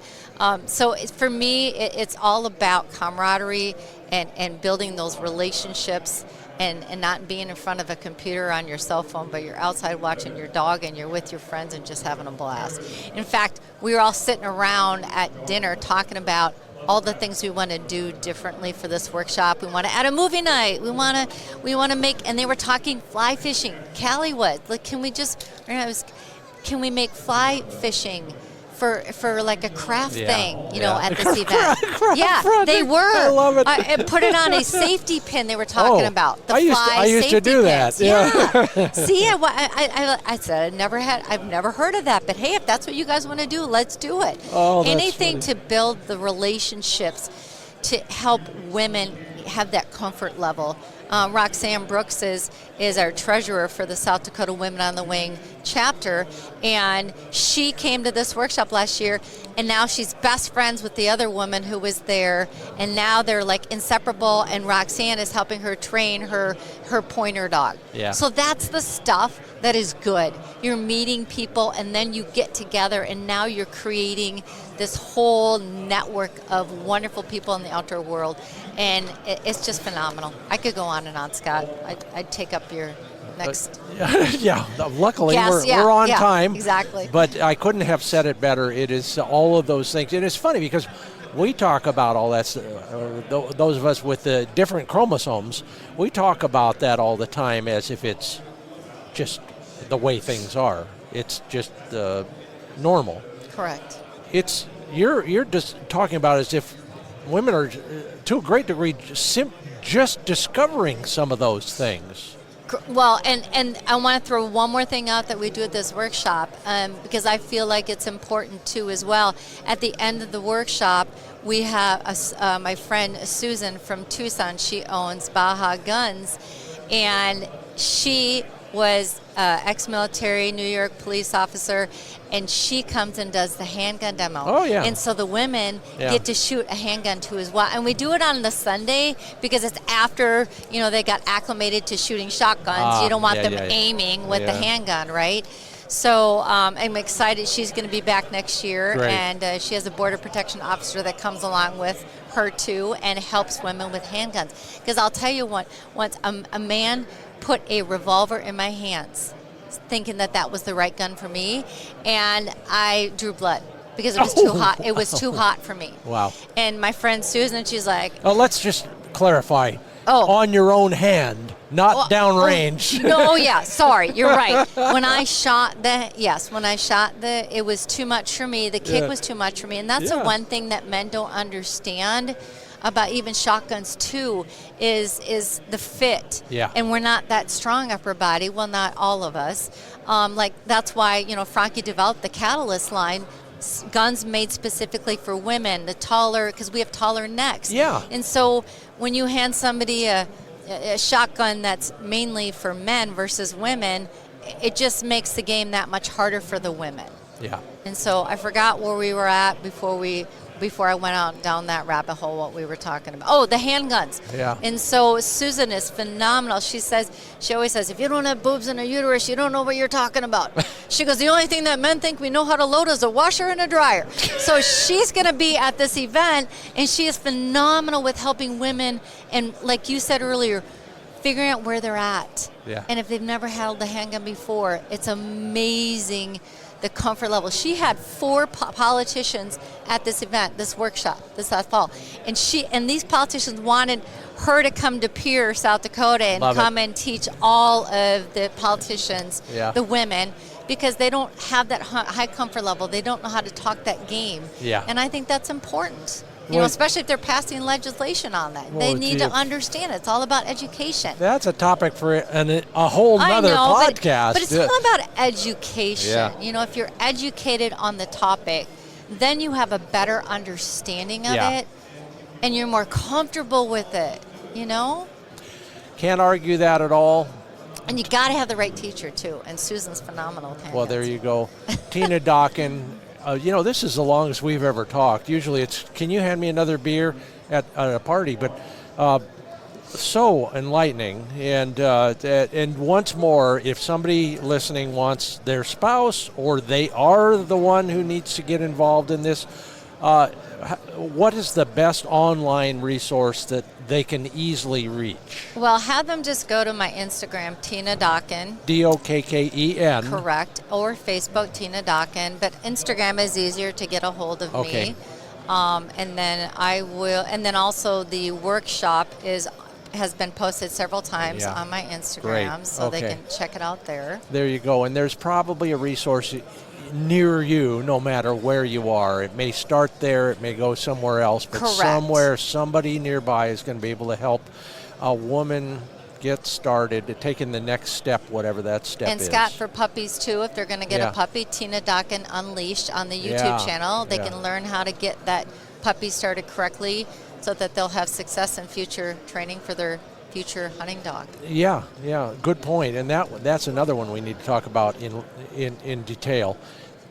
so for me, it's all about camaraderie and building those relationships and not being in front of a computer on your cell phone, but you're outside watching your dog and you're with your friends and just having a blast. In fact, we were all sitting around at dinner talking about all the things we want to do differently for this workshop. We want to add a movie night. We want to make, and they were talking fly fishing. Callie was like, can we make fly fishing for like a craft thing, you know, at this event? They were. I love it. And put it on a safety pin they were talking about. The I used to do pins. that. Yeah. See, I said I've never heard of that, but hey, if that's what you guys want to do, let's do it. Oh, that's anything funny. to build the relationships to help women have that comfort level. Roxanne Brooks is our treasurer for the South Dakota Women on the Wing chapter, and she came to this workshop last year, and now she's best friends with the other woman who was there, and now they're like inseparable, and Roxanne is helping her train her pointer dog. Yeah. So that's the stuff That is good. You're meeting people, and then you get together, and now you're creating this whole network of wonderful people in the outdoor world, and it's just phenomenal. I could go on and on, Scott. I'd take up your next. Yeah, luckily Yes, we're on yeah, time. exactly. But I couldn't have said it better. It is all of those things. And it's funny because we talk about all that, those of us with the different chromosomes, we talk about that all the time as if it's just the way things are. It's just normal. Correct. It's you're just talking about as if women are, to a great degree, just discovering some of those things. Well, and I want to throw one more thing out that we do at this workshop, because I feel like it's important too as well. At the end of the workshop, we have my friend Susan from Tucson. She owns Baja Guns, and she was ex-military New York police officer, and she comes and does the handgun demo. Oh, yeah. And so the women get to shoot a handgun too as well. And we do it on the Sunday because it's after, they got acclimated to shooting shotguns. You don't want them aiming with the handgun, right? So I'm excited. She's going to be back next year. Great. And she has a border protection officer that comes along with her too and helps women with handguns. Because I'll tell you what, once a man put a revolver in my hands thinking that was the right gun for me, and I drew blood because it was too hot. It was too hot for me. Wow. And my friend Susan, she's like, let's just clarify. On your own hand, not downrange. No, yeah, sorry, you're right. When I shot it was too much for me. The kick was too much for me. And that's the one thing that men don't understand about even shotguns too, is the fit. Yeah. And we're not that strong upper body. Well, not all of us. That's why, Frankie developed the Catalyst line, guns made specifically for women, the taller, because we have taller necks. Yeah. And so when you hand somebody a shotgun that's mainly for men versus women, it just makes the game that much harder for the women. Yeah. And so I forgot where we were at before I went out down that rabbit hole, what we were talking about. Oh, the handguns. Yeah. And so Susan is phenomenal. She always says, if you don't have boobs and a uterus, you don't know what you're talking about. She goes, the only thing that men think we know how to load is a washer and a dryer. So she's going to be at this event, and she is phenomenal with helping women. And like you said earlier, figuring out where they're at. Yeah. And if they've never held a handgun before, it's amazing the comfort level. She had 4 politicians at this event, this workshop, this last fall, and these politicians wanted her to come to Pierre, South Dakota, and come and teach all of the politicians, the women, because they don't have that high comfort level. They don't know how to talk that game. Yeah. And I think that's important. Especially if they're passing legislation on that. They need to understand it. It's all about education. That's a topic for a whole nother podcast. But it's all about education. Yeah. If you're educated on the topic, then you have a better understanding of it, and you're more comfortable with it, Can't argue that at all. And you got to have the right teacher, too. And Susan's phenomenal with handguns. Well, there you go. Tina Dokken. This is the longest we've ever talked. Usually it's, can you hand me another beer at a party? But so enlightening. And once more, if somebody listening wants their spouse or they are the one who needs to get involved in this, what is the best online resource that they can easily reach? Well, have them just go to my Instagram, Tina Dokken. Dokken. Correct. Or Facebook, Tina Dokken. But Instagram is easier to get a hold of me. And then also the workshop has been posted several times on my Instagram. Great. So they can check it out there. There you go. And there's probably a resource near you, no matter where you are. It may start there, it may go somewhere else, but somewhere, somebody nearby is going to be able to help a woman get started, taking the next step, whatever that step is. And Scott, for puppies too, if they're going to get a puppy, Tina Dokken Unleashed on the YouTube channel. They can learn how to get that puppy started correctly so that they'll have success in future training for their future hunting dog. Yeah, good point. And that's another one we need to talk about in detail.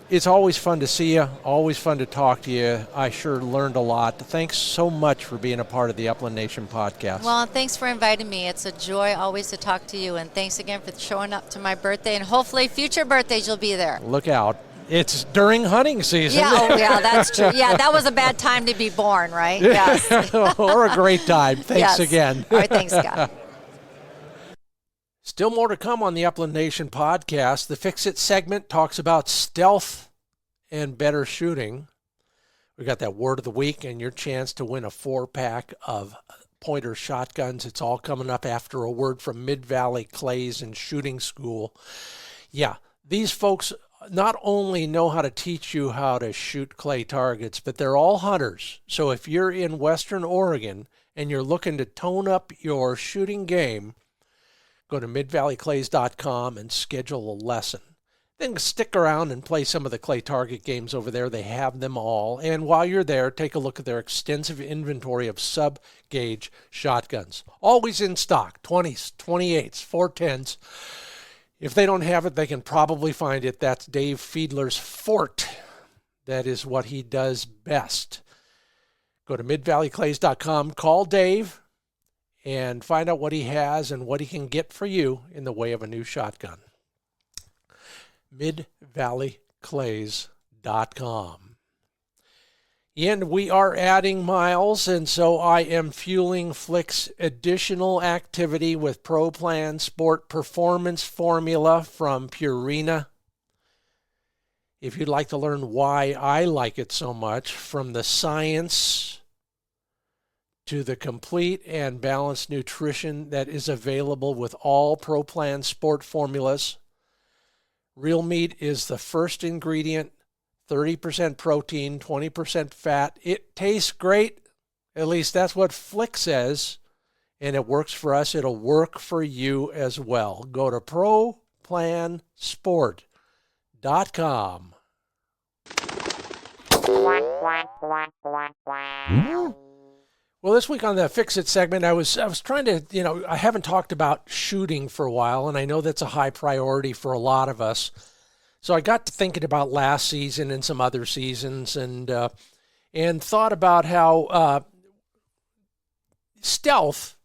it's always fun to see you, always fun to talk to you. I sure learned a lot. Thanks so much for being a part of the Upland Nation podcast. Well, thanks for inviting me. It's a joy always to talk to you, and thanks again for showing up to my birthday, and hopefully future birthdays you'll be there. Look out. It's during hunting season. Yeah, that's true. Yeah, that was a bad time to be born, right? Yes. Or a great time. Thanks yes. again. All right, thanks, Scott. Still more to come on the Upland Nation podcast. The Fix It segment talks about stealth and better shooting. We got that word of the week and your chance to win a 4-pack of pointer shotguns. It's all coming up after a word from Mid-Valley Clays and Shooting School. Yeah, these folks not only know how to teach you how to shoot clay targets, but they're all hunters. So if you're in Western Oregon and you're looking to tone up your shooting game, go to midvalleyclays.com and schedule a lesson. Then stick around and play some of the clay target games over there. They have them all. And while you're there, take a look at their extensive inventory of sub-gauge shotguns. Always in stock, 20s, 28s, 410s. If they don't have it, they can probably find it. That's Dave Fiedler's Fort. That is what he does best. Go to midvalleyclays.com, call Dave, and find out what he has and what he can get for you in the way of a new shotgun. midvalleyclays.com. And we are adding miles, and so I am fueling Flick's additional activity with Pro Plan Sport Performance Formula from Purina. If you'd like to learn why I like it so much, from the science to the complete and balanced nutrition that is available with all Pro Plan Sport formulas, real meat is the first ingredient. 30% protein, 20% fat. It tastes great. At least that's what Flick says. And it works for us. It'll work for you as well. Go to ProPlansport.com. Well, this week on the Fix It segment, I was trying to, I haven't talked about shooting for a while, and I know that's a high priority for a lot of us. So I got to thinking about last season and some other seasons, and thought about how stealth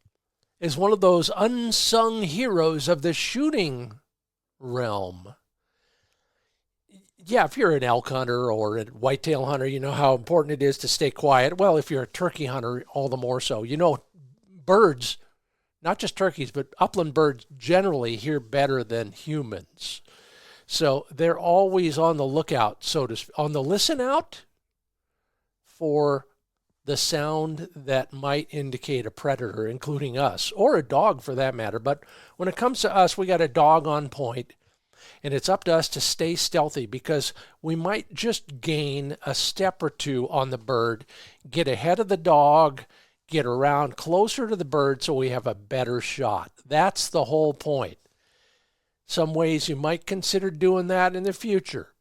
is one of those unsung heroes of the shooting realm. Yeah, if you're an elk hunter or a whitetail hunter, you know how important it is to stay quiet. Well, if you're a turkey hunter, all the more so. You know, birds, not just turkeys, but upland birds generally hear better than humans. So they're always on the lookout, on the listen out for the sound that might indicate a predator, including us, or a dog for that matter. But when it comes to us, we got a dog on point, and it's up to us to stay stealthy because we might just gain a step or two on the bird, get ahead of the dog, get around closer to the bird so we have a better shot. That's the whole point. Some ways you might consider doing that in the future.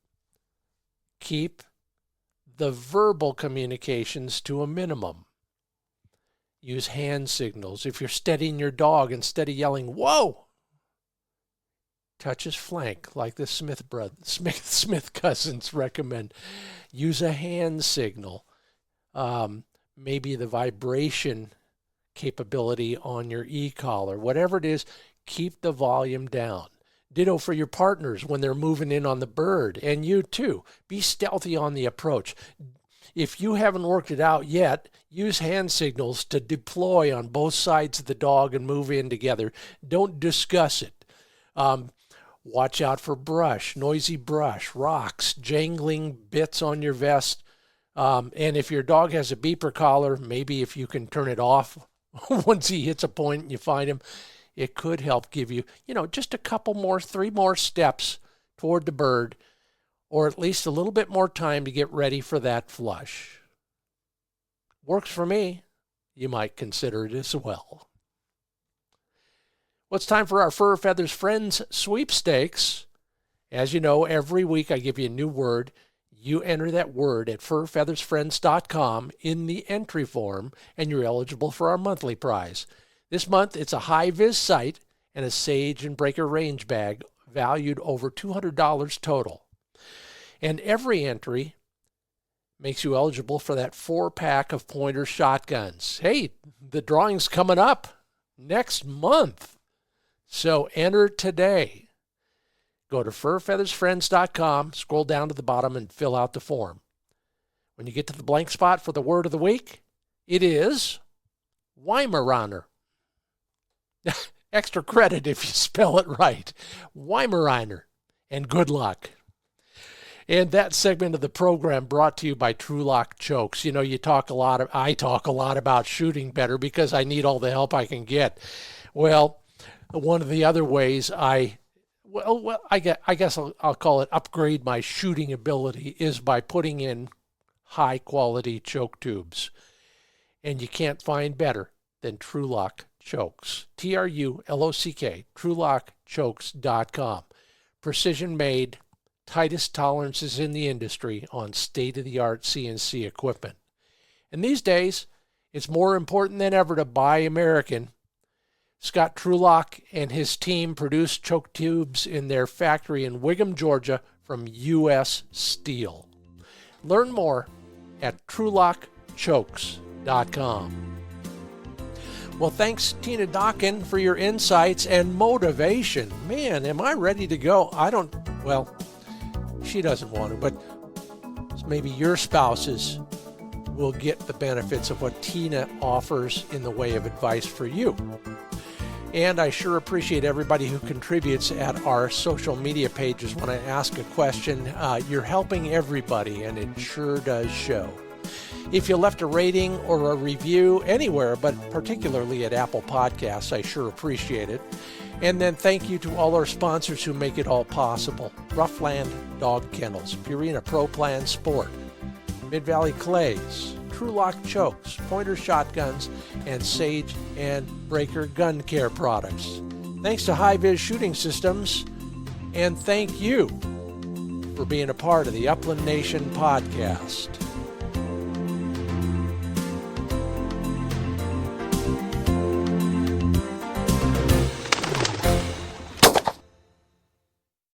Keep the verbal communications to a minimum. Use hand signals. If you're steadying your dog, instead of yelling, "Whoa!" touch his flank like the Smith cousins recommend. Use a hand signal. Maybe the vibration capability on your e-collar. Whatever it is, keep the volume down. Ditto for your partners when they're moving in on the bird. And you too. Be stealthy on the approach. If you haven't worked it out yet, use hand signals to deploy on both sides of the dog and move in together. Don't discuss it. Watch out for brush, noisy brush, rocks, jangling bits on your vest. And if your dog has a beeper collar, maybe if you can turn it off once he hits a point and you find him, it could help give you, just a couple more, 3 more steps toward the bird, or at least a little bit more time to get ready for that flush. Works for me. You might consider it as well. Well, it's time for our Fur Feathers Friends sweepstakes. As you know, every week I give you a new word. You enter that word at furfeathersfriends.com in the entry form, and you're eligible for our monthly prize. This month, it's a HiViz sight and a Sage and Breaker range bag valued over $200 total. And every entry makes you eligible for that 4-pack of Pointer shotguns. Hey, the drawing's coming up next month. So enter today. Go to furfeathersfriends.com, scroll down to the bottom, and fill out the form. When you get to the blank spot for the word of the week, it is Weimaraner. Extra credit if you spell it right. Weimaraner. And good luck. And that segment of the program brought to you by TrueLock Chokes. You know, I talk a lot about shooting better because I need all the help I can get. Well, one of the other ways I guess I'll call it upgrade my shooting ability is by putting in high quality choke tubes. And you can't find better than TrueLock Chokes. TruLock, TrueLockChokes.com. Precision made, tightest tolerances in the industry on state-of-the-art CNC equipment. And these days, it's more important than ever to buy American. Scott TrueLock and his team produce choke tubes in their factory in Wiggum, Georgia from U.S. steel. Learn more at TrueLockChokes.com. Well, thanks, Tina Dokken, for your insights and motivation. Man, am I ready to go? She doesn't want to, but maybe your spouses will get the benefits of what Tina offers in the way of advice for you. And I sure appreciate everybody who contributes at our social media pages when I ask a question. You're helping everybody, and it sure does show. If you left a rating or a review anywhere, but particularly at Apple Podcasts, I sure appreciate it. And then thank you to all our sponsors who make it all possible. Roughland Dog Kennels, Purina Pro Plan Sport, Mid-Valley Clays, TrueLock Chokes, Pointer Shotguns, and Sage and Breaker Gun Care products. Thanks to HiViz Shooting Systems, and thank you for being a part of the Upland Nation podcast.